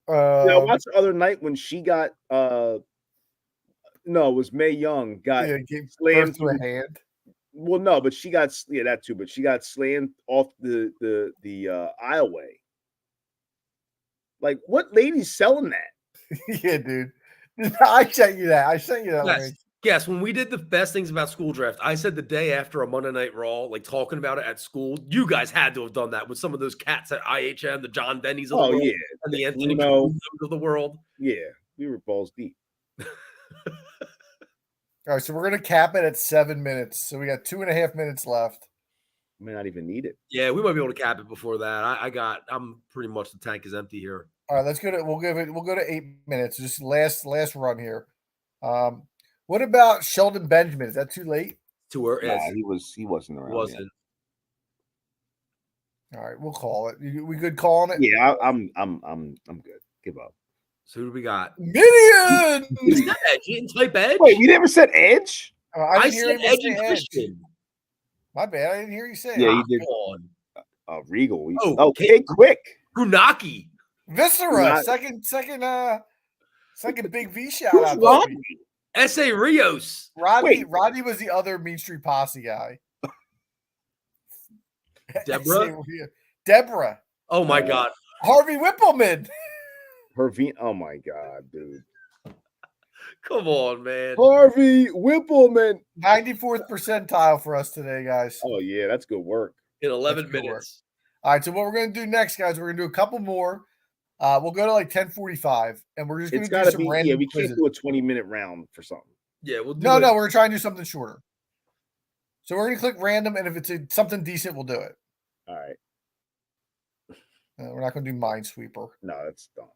I watched the other night when she got no, it was Mae Young got slammed to a hand. Well, no, but she got that too, but she got slammed off the aisleway. Like, what lady's selling that? Yeah, dude. I sent you that. Yes, when we did the best things about school draft, I said the day after a Monday Night Raw, like talking about it at school, you guys had to have done that with some of those cats at IHM, the John Denny's of the world, and the Anthony of the world. Yeah, we were balls deep. All right, so we're gonna cap it at 7 minutes. So we got 2.5 minutes left. May not even need it. Yeah, we might be able to cap it before that. I'm pretty much the tank is empty here. All right, let's go to. We'll go to 8 minutes. Just last run here. What about Sheldon Benjamin? Is that too late? Nah, he wasn't around. Wasn't. Yet. All right, we'll call it. We good calling it? Yeah, I'm good. Give up. So who do we got? Midian. Who's that? He didn't type Edge. Wait, we never said Edge. I didn't hear said him Edge say and Christian. My bad. I didn't hear you say it. Yeah, you did. On. Regal. Oh, okay, quick. Funaki. Viscera. Second big V shout out. Rodney? S.A. Rios. Rodney was the other Mean Street Posse guy. Deborah. Oh my God. Harvey Whippleman. Oh my God, dude. Come on, man. Harvey Whippleman. 94th percentile for us today, guys. Oh yeah, that's good work. In 11 minutes. All right, so what we're going to do next, guys, we're going to do a couple more. We'll go to like 10:45, and we're just going to do some random. Yeah, we can't do a 20-minute round for something. Yeah, we'll do No, we're going to try and do something shorter. So we're going to click random, and if it's something decent, we'll do it. All right. We're not going to do Minesweeper. No, that's dumb.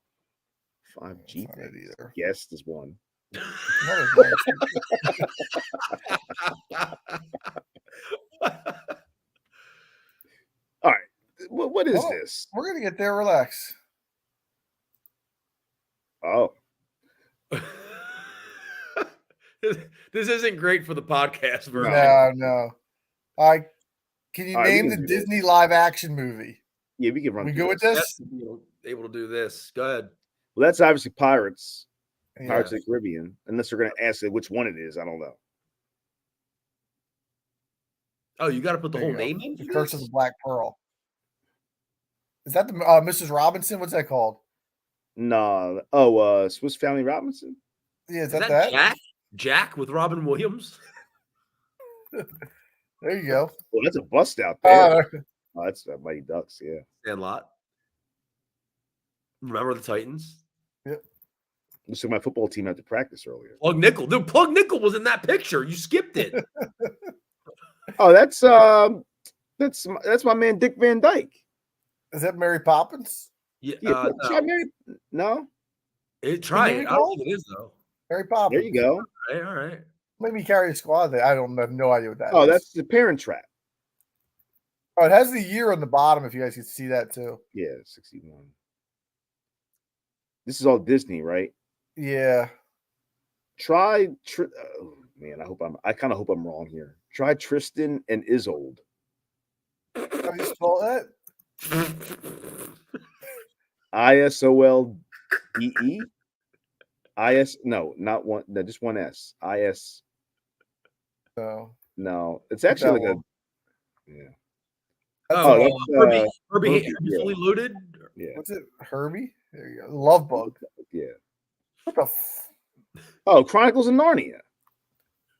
5G either. Guest is one. All right. What is this? We're going to get there. Relax. Oh. This isn't great for the podcast version. No. All right. Can you name the Disney live action movie? Yeah, we can run. We go with this? Able to do this. Go ahead. Well, that's obviously Pirates. Yeah. Pirates of the Caribbean. Unless they're going to ask which one it is. I don't know. Oh, you got to put the whole name in? The Curse of the Black Pearl. Is that the Mrs. Robinson? What's that called? No. Oh, Swiss Family Robinson? Yeah, is that? Jack with Robin Williams? There you go. Well, that's a bust out there. Oh, that's Mighty Ducks, yeah. Sandlot. Remember the Titans? Yep. Looks like my football team had to practice earlier. Plug Nickel. Dude, Plug Nickel was in that picture. You skipped it. Oh, that's my man Dick Van Dyke. Is that Mary Poppins? Yeah. No. No? Try it. I don't think it is, though. Mary Poppins. There you go. All right. Let me carry a squad there. I have no idea what that is. Oh, that's the Parent Trap. Oh, it has the year on the bottom if you guys can see that too. Yeah, 61. This is all Disney, right? Yeah. Oh man, I kind of hope I'm wrong here. Try Tristan and Isolde. How do you spell that? ISOLDE. No, not one. No, just one S. IS. No, it's actually like yeah. Herbie fully loaded. Yeah. What's it? Herbie? There you go. Love Bug. Yeah. What the? Oh, Chronicles of Narnia.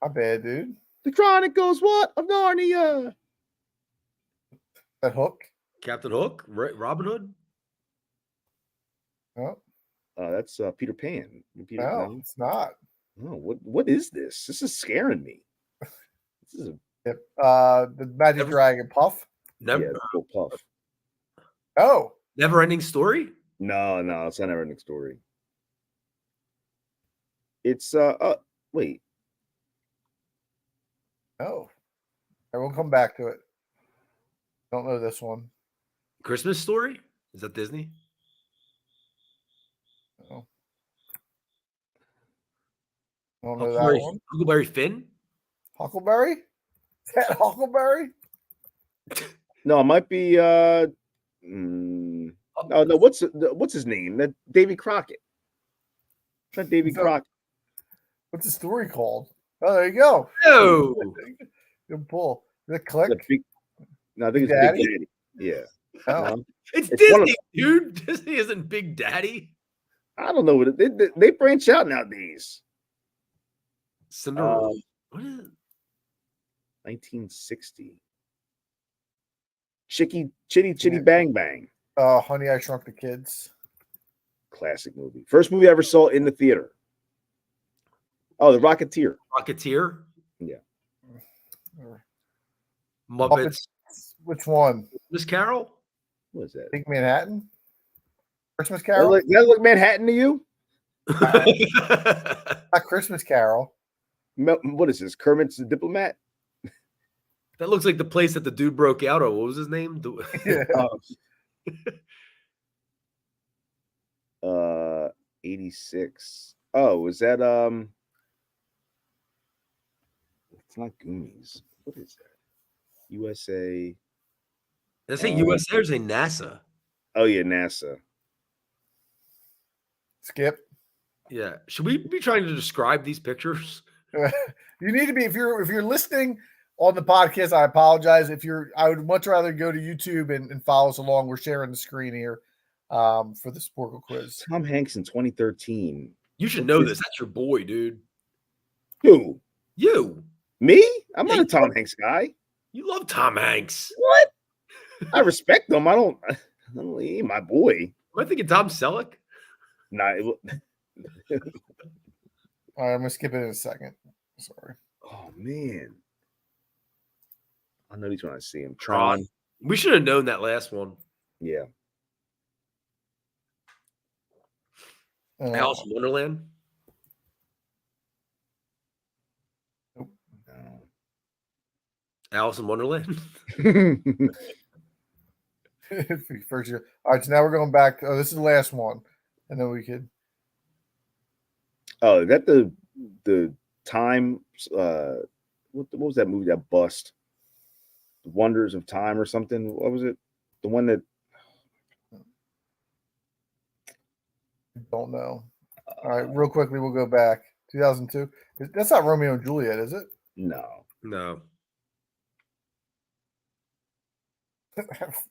My bad, dude. The Chronicles of Narnia. That Hook. Captain Hook. Robin Hood. Oh. That's Peter Pan. No, it's not. Oh, what is this? This is scaring me. This is the Magic Dragon Puff. Puff. Oh. Never Ending Story? No, it's not Never Ending Story. It's wait. Oh. I will come back to it. Don't know this one. Christmas Story? Is that Disney? Oh. I don't know that one. Huckleberry Finn? Huckleberry? Is that Huckleberry? No, it might be no, what's his name? That Davy Crockett. It's not Davy Crockett. What's the story called? Oh, there you go. Oh, good pull. The Click. I think it's Big Daddy. Yeah. Oh. It's Disney, dude. Disney isn't Big Daddy. I don't know what they branch out nowadays. Cinderella. What is it? 1960. Chitty Bang Bang. Honey, I Shrunk the Kids. Classic movie. First movie I ever saw in the theater. Oh, The Rocketeer. Rocketeer? Yeah. Muppets. Which one? Miss Carol? What is that? Think Manhattan? Christmas That Carol? look Manhattan to you? Not Christmas Carol. What is this? Kermit's the Diplomat? That looks like the place that the dude broke out of. What was his name? Yeah. 86. Oh, is that it's not Goonies. What is that? USA. Did I say USA or say NASA? Oh yeah, NASA. Skip. Yeah. Should we be trying to describe these pictures? You need to be if you're listening on the podcast. I apologize. I would much rather go to YouTube and follow us along. We're sharing the screen here for the Sporkle quiz. Tom Hanks in 2013. You should know this. That's your boy, dude. Who? You. Me? I'm not a Tom Hanks guy. You love Tom Hanks. What? I respect him. I don't. He ain't my boy. Am I thinking Tom Selleck? Nah. All right, I'm gonna skip it in a second. Sorry. Oh man. I know he's trying to see him. Tron. We should have known that last one. Yeah. Alice in Wonderland. Nope. No. Alice in Wonderland. First year. All right, so now we're going back. Oh, this is the last one, and then we could. Oh, is that the time? What was that movie that bust? The Wonders of Time or something? What was it? The one that Don't know. All right, real quickly, we'll go back. 2002. That's not Romeo and Juliet, is it? no.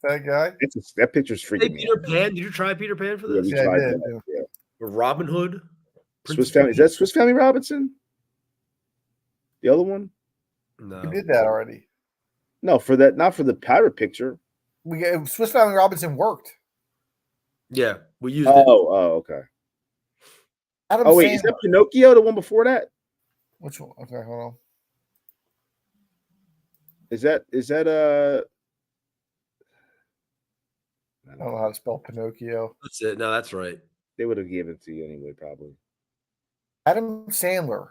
That guy. That picture's freaking Hey, me Peter out. Pan. Did you try Peter Pan for Yeah, this? we Yeah, I tried did. that. Yeah. Or Robin Hood. Swiss Family. Is that Swiss Family Robinson? The other one? No. We did that already. No, for that, not for the pirate picture. Swiss Family Robinson worked. Yeah, we used Oh, it. Okay. Adam Oh wait, Sandler. is that Pinocchio, the one before that? Which one? Okay, hold on. Is that I don't know how to spell Pinocchio. That's it. No, that's right. they would have given it to you anyway, probably. Adam Sandler.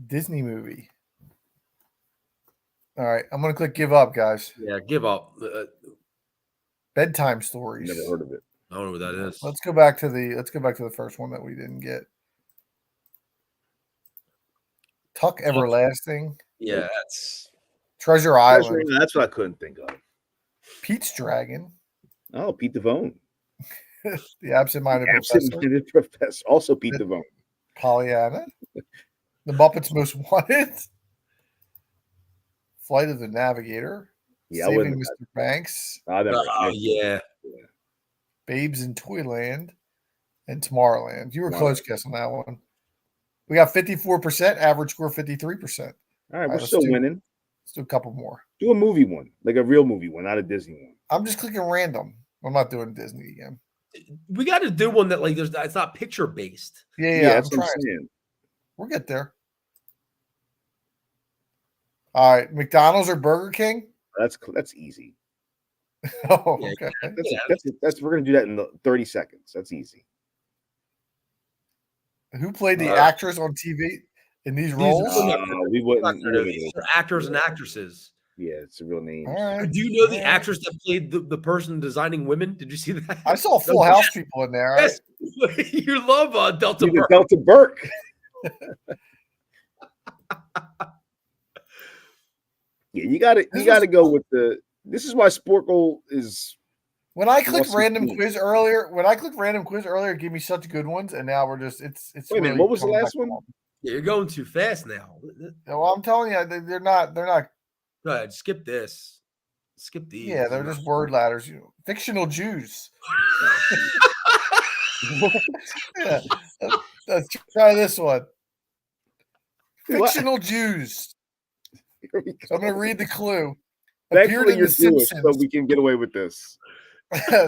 Disney movie. All right, I'm gonna click give up, guys. Yeah, give up. Bedtime stories. Never heard of it. I don't know what that is. Let's go back to the first one that we didn't get. Tuck Everlasting. Yeah, that's Treasure Island. That's what I couldn't think of. Pete's Dragon. Oh, Pete Devone. The Absent-Minded Professor. Absent-Minded Professor. Also Pete Devone. Pollyanna. The Muppets Most Wanted. Flight of the Navigator. Yeah, I Saving wouldn't. Mr. Banks. yeah. Babes in Toyland. And Tomorrowland. You were Wow. close guessing that one. We got 54%, average score 53%. All right, we're let's still do- winning. Let's do a couple more. Do a movie one, like a real movie one, not a Disney one. I'm just clicking random. I'm not doing Disney again. We got to do one that like it's not picture based. Yeah, that's I'm what I'm trying. saying. We'll get there. All right, McDonald's or Burger King? That's easy. Oh, Yeah, okay. That's we're gonna do that in 30 seconds. That's easy. Who played the actress on TV in these roles? We wouldn't. These are actors and actors. Yeah, it's a real name. All right. Do you know the actress that played the person designing women? Did you see that? I saw Full House people in there. Yes. You love Delta Burke. Delta Burke. Yeah, you got to go with the. This is why Sporkle is. When I clicked Awesome random team. quiz earlier, it gave me such good ones, and now we're just it's. Wait a minute, really what was the coming last back one? home. Yeah, you're going too fast now. Well, I'm telling you, they're not. Go ahead, skip this. Skip these. Yeah, they're just word ladders. Fictional Jews. Yeah, let's try this one. What? Fictional Jews. Here we So I'm go. going to read the clue. Appeared Thankfully, in you're The Jewish, Simpsons. so we can get away with this.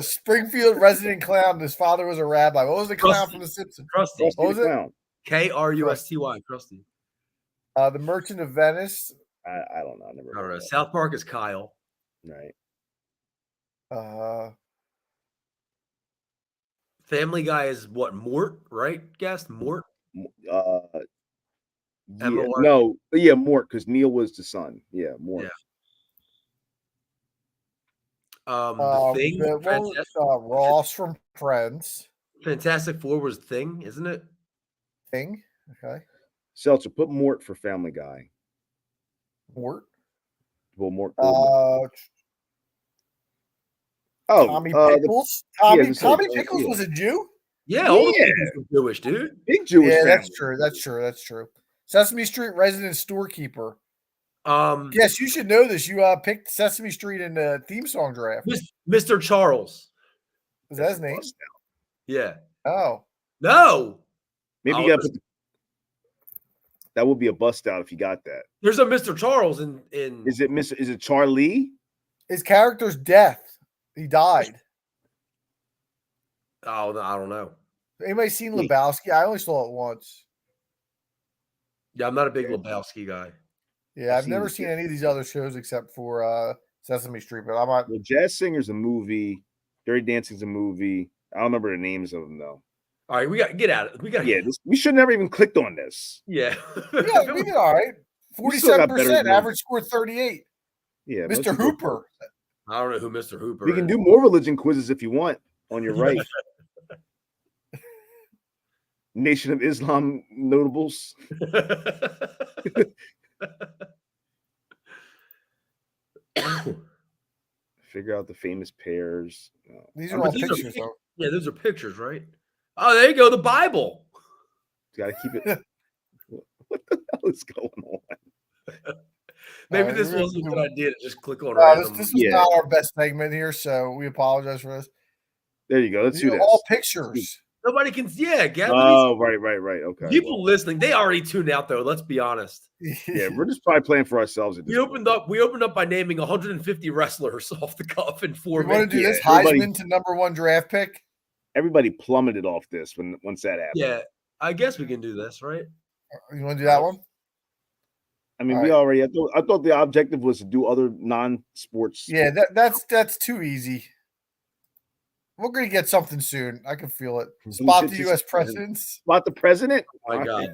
Springfield resident clown. His father was a rabbi. What was the clown Krusty. from The Simpsons? Krusty. Frosty What was the it? Clown. Krusty. Krusty. The Merchant of Venice. I don't know. I never. I don't heard know. of South Park is Kyle. that. Uh, Family Guy is what? Mort, right? Guest Mort. Right. Yeah. M-O-R. No. Yeah. Mort, because Neil was the son. Yeah. Mort. Yeah. The Thing. Ross from Friends. Fantastic Four was Thing, isn't it? Thing. Okay. Seltzer, put Mort for Family Guy. Mort. Well, Mort. Tommy Pickles. Tommy Pickles was a Jew? Yeah, all the Pickles were Jewish, dude. Big Jewish family. That's true. Sesame Street resident storekeeper. Yes, you should know this. You picked Sesame Street in the theme song draft. Mr. Charles. Is that his name? Yeah. Oh. No. Maybe you got to put that would be a bust out if you got that. There's a Mr. Charles in Is it Charlie? His character's death. He died. Oh, no, I don't know. Anybody seen Lebowski? I only saw it once. Yeah, I'm not a big Lebowski guy. Yeah, I've never seen any of these other shows except for Sesame Street. But I'm not. Well, Jazz Singer's a movie. Dirty Dancing's a movie. I don't remember the names of them though. All right, we got to get at it. We should never even clicked on this. Yeah. Yeah, we did all right. 47%, average score 38. Yeah, Mr. Hooper. I don't know who Mr. Hooper is. We can do more religion quizzes if you want on your right. Nation of Islam notables. Figure out the famous pairs. These are all pictures, though. Yeah, those are pictures, right? Oh, there you go. The Bible. You got to keep it. What the hell is going on? Maybe this wasn't a good idea to just click on random. This was not our best segment here, so we apologize for this. There you go. Let's do this. All pictures. Nobody can. Yeah, Gavin. Oh, right. Okay. People listening, they already tuned out though. Let's be honest. Yeah, we're just probably playing for ourselves. We opened up by naming 150 wrestlers off the cuff in 4 minutes. You want to do this Heisman to #1 draft pick? Everybody plummeted off this once that happened. Yeah, I guess we can do this, right? You want to do that one? I mean, we already. I thought the objective was to do other non-sports. Yeah, that's too easy. We're gonna get something soon. I can feel it. Spot the U.S. presidents. Spot the president. Oh my God.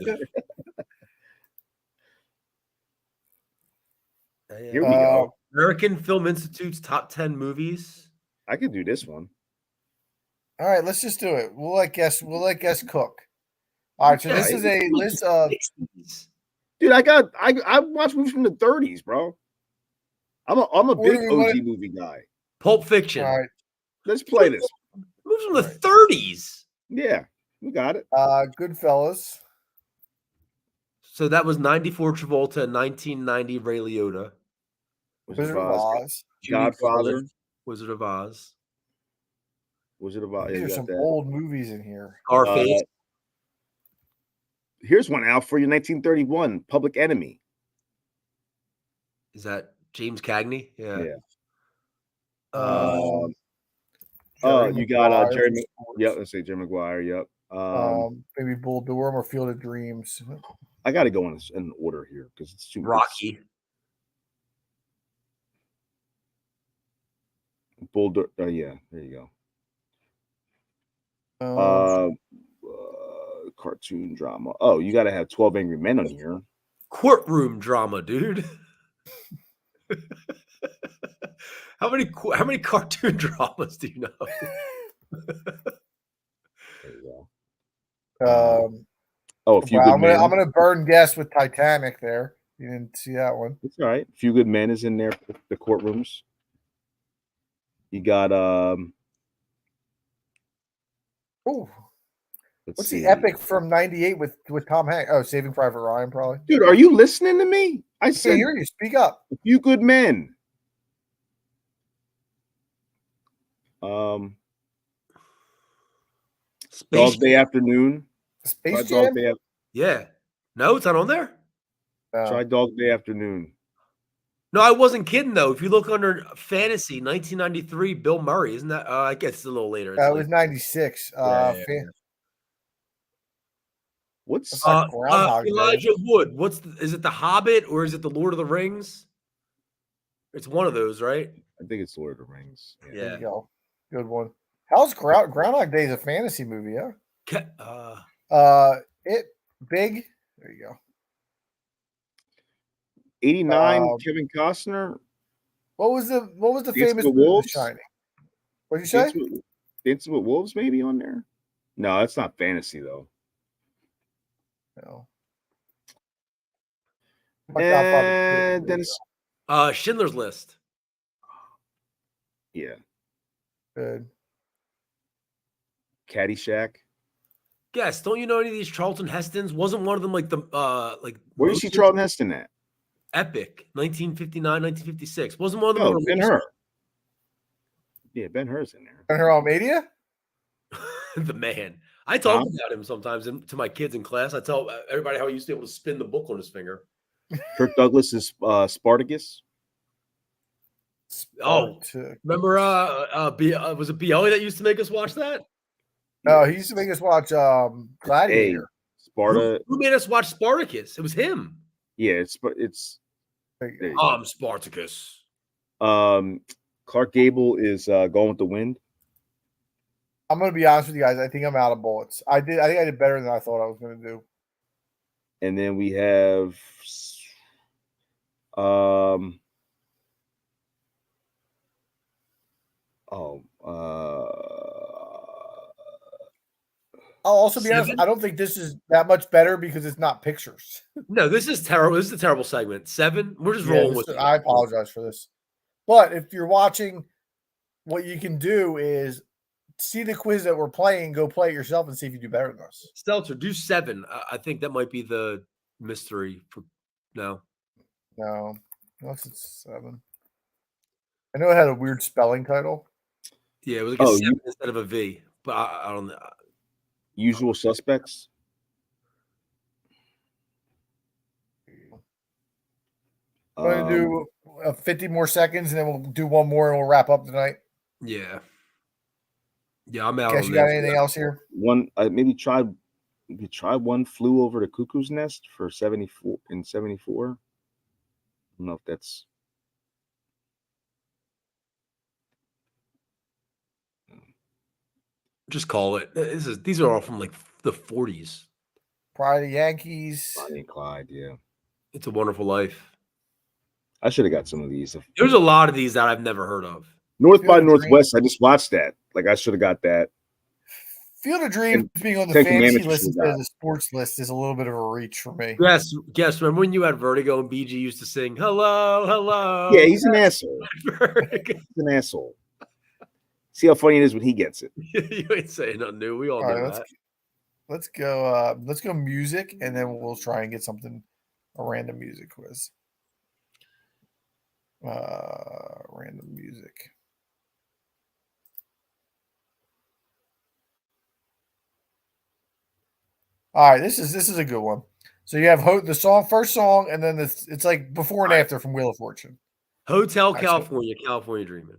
Here we go. American Film Institute's top 10 movies. I could do this one. All right, let's just do it. We'll let guests cook. All right, so this is a list of. Dude, I watch movies from the 30s, bro. I'm a big OG movie guy. Pulp Fiction. All right. Let's play this. Movies from the 30s. Yeah, we got it. Goodfellas. So that was 94 Travolta and 1990 Ray Liotta. Wizard of Oz. Godfather. Wizard of Oz. Wizard of Oz. These are some old movies in here. Scarface. Here's one out for you, 1931, Public Enemy. Is that James Cagney? Yeah. You got Jerry. Yep, let's say Jerry Maguire. Yep. Maybe Bull Durham or Field of Dreams. I got to go in order here because it's too Rocky. Bull Durham. Yeah, there you go. Cartoon drama. Oh, you got to have 12 Angry Men on here. Courtroom drama, dude. How many cartoon dramas do you know? There you go. A Few Good Men. I'm gonna burn guess with Titanic there. You didn't see that one. It's all right. A Few Good Men is in there. The courtrooms. You got What's the epic from '98 with Tom Hanks? Oh, Saving Private Ryan, probably. Dude, are you listening to me? I said, hear you. Speak up. A Few Good Men. Dog Day Afternoon. Space Jam. Yeah. No, it's not on there. Try Dog Day Afternoon. No, I wasn't kidding though. If you look under fantasy, 1993, Bill Murray, isn't that? I guess it's a little later. It was '96. What's It's like Groundhog Day. Elijah Wood. Is it The Hobbit or is it The Lord of the Rings? It's one of those, right? I think it's Lord of the Rings. There you go. Good one. How's Groundhog Day is a fantasy movie, yeah? It big. There you go. 89, Kevin Costner. What was the Dancing famous with movie, The Wolves? Shining? What did you say? Dancing with Wolves maybe on there? No, that's not fantasy though. No. And Dennis. Schindler's List. Yeah. Good. Caddyshack. Yes, don't you know any of these Charlton Hestons? Wasn't one of them like the like Where do you see Charlton Heston at? Epic, 1959, 1956. Wasn't one of them? Oh, Ben-Hur. Yeah, Ben-Hur's in there. Ben-Hur Almedia? The man. I talk about him sometimes to my kids in class. I tell everybody how he used to be able to spin the book on his finger. Kirk Douglas is Spartacus. Oh, remember was it B.O. that used to make us watch that? No, he used to make us watch Gladiator. Hey, Sparta. Who made us watch Spartacus? It was him. Yeah, it's I'm Spartacus. Clark Gable is Going with the Wind. I'm gonna be honest with you guys. I think I'm out of bullets. I think I did better than I thought I was gonna do. And then we have I'll also be honest. I don't think this is that much better because it's not pictures. No, this is terrible. This is a terrible segment. 7. We're just rolling with it. I apologize for this. But if you're watching, what you can do is see the quiz that we're playing, go play it yourself and see if you do better than us. Stelter, do 7. I think that might be the mystery. No, it's 7. I know it had a weird spelling title. Yeah, it was like a 7 instead of a V. But I don't know. Usual Suspects. I'm going to do 50 more seconds, and then we'll do one more, and we'll wrap up tonight. Yeah, I'm out. Guess you got anything else here? Maybe try One Flew Over the Cuckoo's Nest for 74 in 74. I don't know if that's. Just call it. These are all from like the 40s. Pride of the Yankees. Bonnie and Clyde, yeah. It's a Wonderful Life. I should have got some of these. There's a lot of these that I've never heard of. North by Northwest, I just watched that. Like, I should have got that. Field of Dreams being on the fantasy list instead of the sports list is a little bit of a reach for me. Yes. Remember when you had Vertigo and BG used to sing, hello, hello? Yeah, he's an asshole. He's an asshole. See how funny it is when he gets it. You ain't saying nothing new. We all know that. Let's go music, and then we'll try and get a random music quiz. Random music. All right, this is a good one. So you have the first song, and then it's like before and after from Wheel of Fortune. Hotel California, California Dreaming.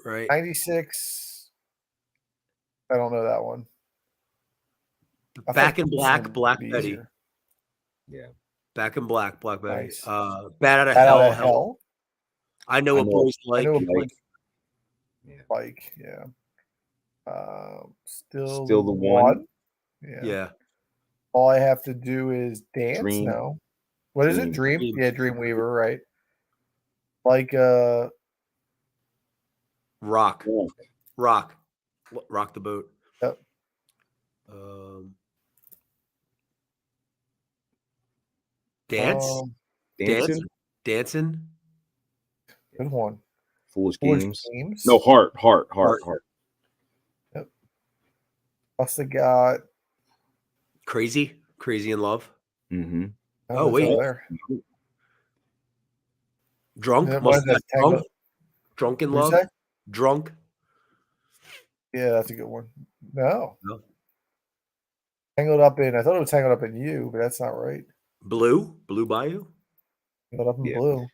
Right. 96. I don't know that one. Back in Black, Black Betty. Yeah. Back in Black, Black Betty. Nice. Bad Out of Hell. I know what boys like. Like, yeah. Still the one. Yeah. All I have to do is dance. Dream. No. What is it? Dream? Yeah, Dreamweaver, right? Like Rock the boat. Yep. Dancing. Good one. Foolish Games. No, Heart. Yep. Also got Crazy in Love. Mm-hmm. Oh wait. Drunk. Drunk in Love. Drunk. Yeah, that's a good one. No. Tangled Up in. I thought it was Tangled Up in You, but that's not right. Blue Bayou. Tangled Up in Blue.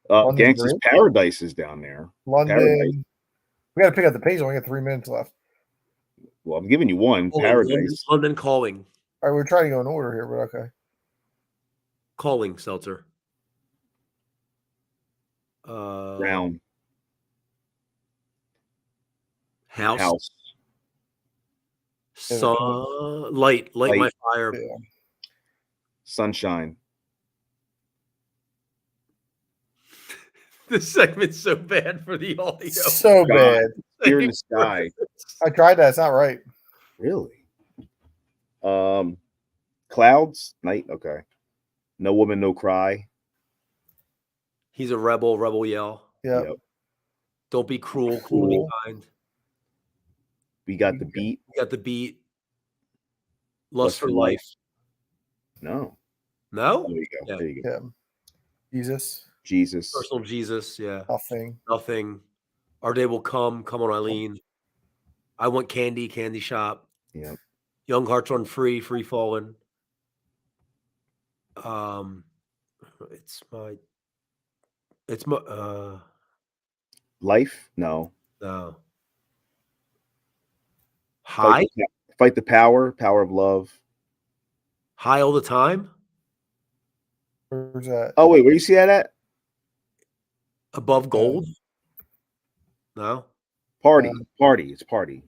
Gangsta's Paradise is down there. London. Paradise. We got to pick up the page. We only got 3 minutes left. Well, I'm giving you one. Paradise. London Calling. All right, we're trying to go in order here, but okay. Calling seltzer. Brown. House. Light my fire. Yeah. Sunshine. This segment's so bad for the audio. So bad. Here in the sky. I tried that. It's not right. Really? Clouds. Night. Okay. No woman, no cry. He's a rebel yell. Yeah. Yep. Don't be cruel to be kind. We got the beat. We got the beat. Lust for life. No. No? There you go. Yeah. There you go. Yeah. Jesus. Personal Jesus. Yeah. Nothing. Our day will come. Come on, Eileen. I want candy shop. Yeah. Young hearts run free falling. It's my Life? No. High? Fight the power of love. High all the time? Where's that? Oh, wait, where you see that at? Above gold? No. Party. It's party.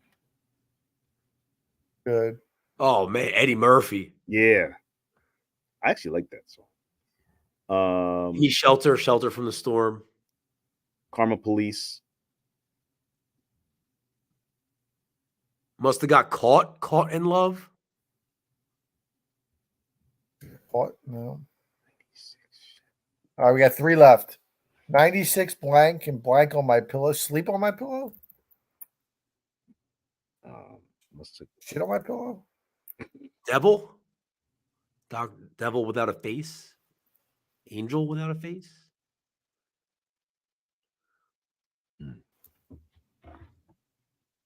Good. Oh man, Eddie Murphy. Yeah. I actually like that song. He's shelter from the storm. Karma Police. Must have got caught in love. What? No. All right, we got 3 left. 96 blank and blank on my pillow. Sleep on my pillow? Shit on my pillow? Devil? Devil without a face? Angel without a face?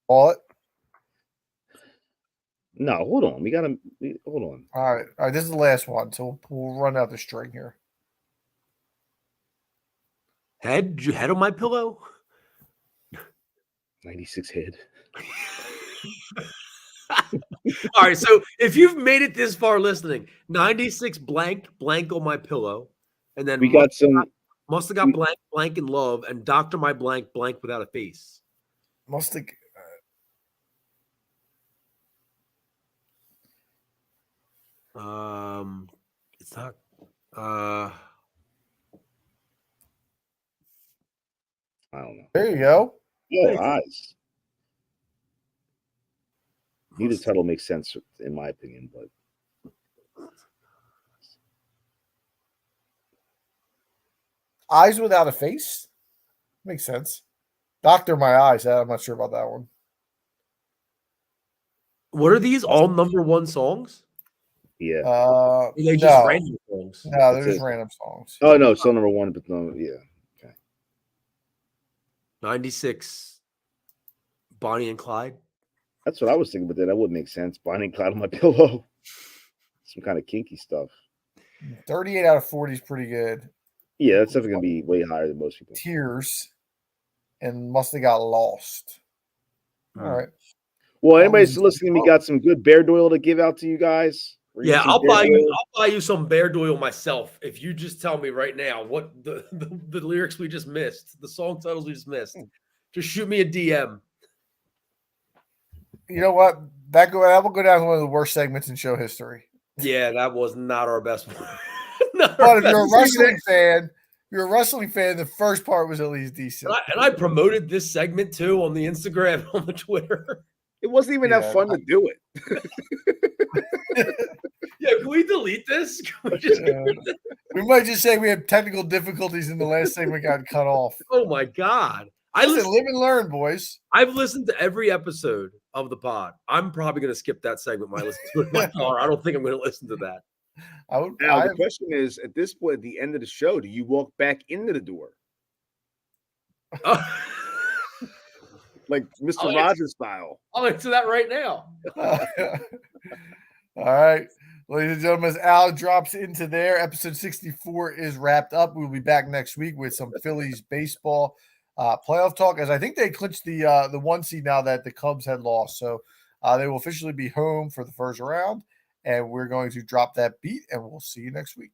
Call it? No, hold on. Hold on. All right. This is the last one, so we'll run out the string here. Head on my pillow? 96 head. All right, so if you've made it this far listening, 96 blank on my pillow, and then we got some must have got blank in love, and Dr. My blank without a face. Must have. It's not. I don't know. There you go. Oh, eyes. Neither title makes sense in my opinion, but Eyes without a face makes sense. Doctor My Eyes. I'm not sure about that one. What are these all #1 songs? Yeah. They just random songs. No, they're just random songs. Oh no, still #1, but no, yeah. Okay. 96. Bonnie and Clyde. That's what I was thinking, but then that wouldn't make sense. Bonnie and Clyde on my pillow. Some kind of kinky stuff. 38 out of 40 is pretty good. Yeah, that's definitely gonna be way higher than most people. Tears and Must Have Got Lost. All right. Well, anybody's listening to me got some good Bear Doyle to give out to you guys. Yeah, I'll buy you some Bear Doyle myself if you just tell me right now what the lyrics we just missed, the song titles we just missed. Just shoot me a DM. You know what? That will go down as one of the worst segments in show history. Yeah, that was not our best one. But if you're a wrestling fan, the first part was at least decent. And I promoted this segment too on the Instagram, on the Twitter. It wasn't even that fun to do it. Yeah, can we delete this? We might just say we had technical difficulties in the last segment got cut off. Oh my God. Live and learn, boys. I've listened to every episode of the pod. I'm probably going to skip that segment when I listen to it in my car. I don't think I'm going to listen to that. The question is, at this point, at the end of the show, do you walk back into the door? Like Mr. Rogers style. I'll answer that right now. All right. Ladies and gentlemen, as Al drops into there, episode 64 is wrapped up. We'll be back next week with some Phillies baseball playoff talk, as I think they clinched the 1 seed now that the Cubs had lost. So they will officially be home for the first round. and we're going to drop that beat, and we'll see you next week.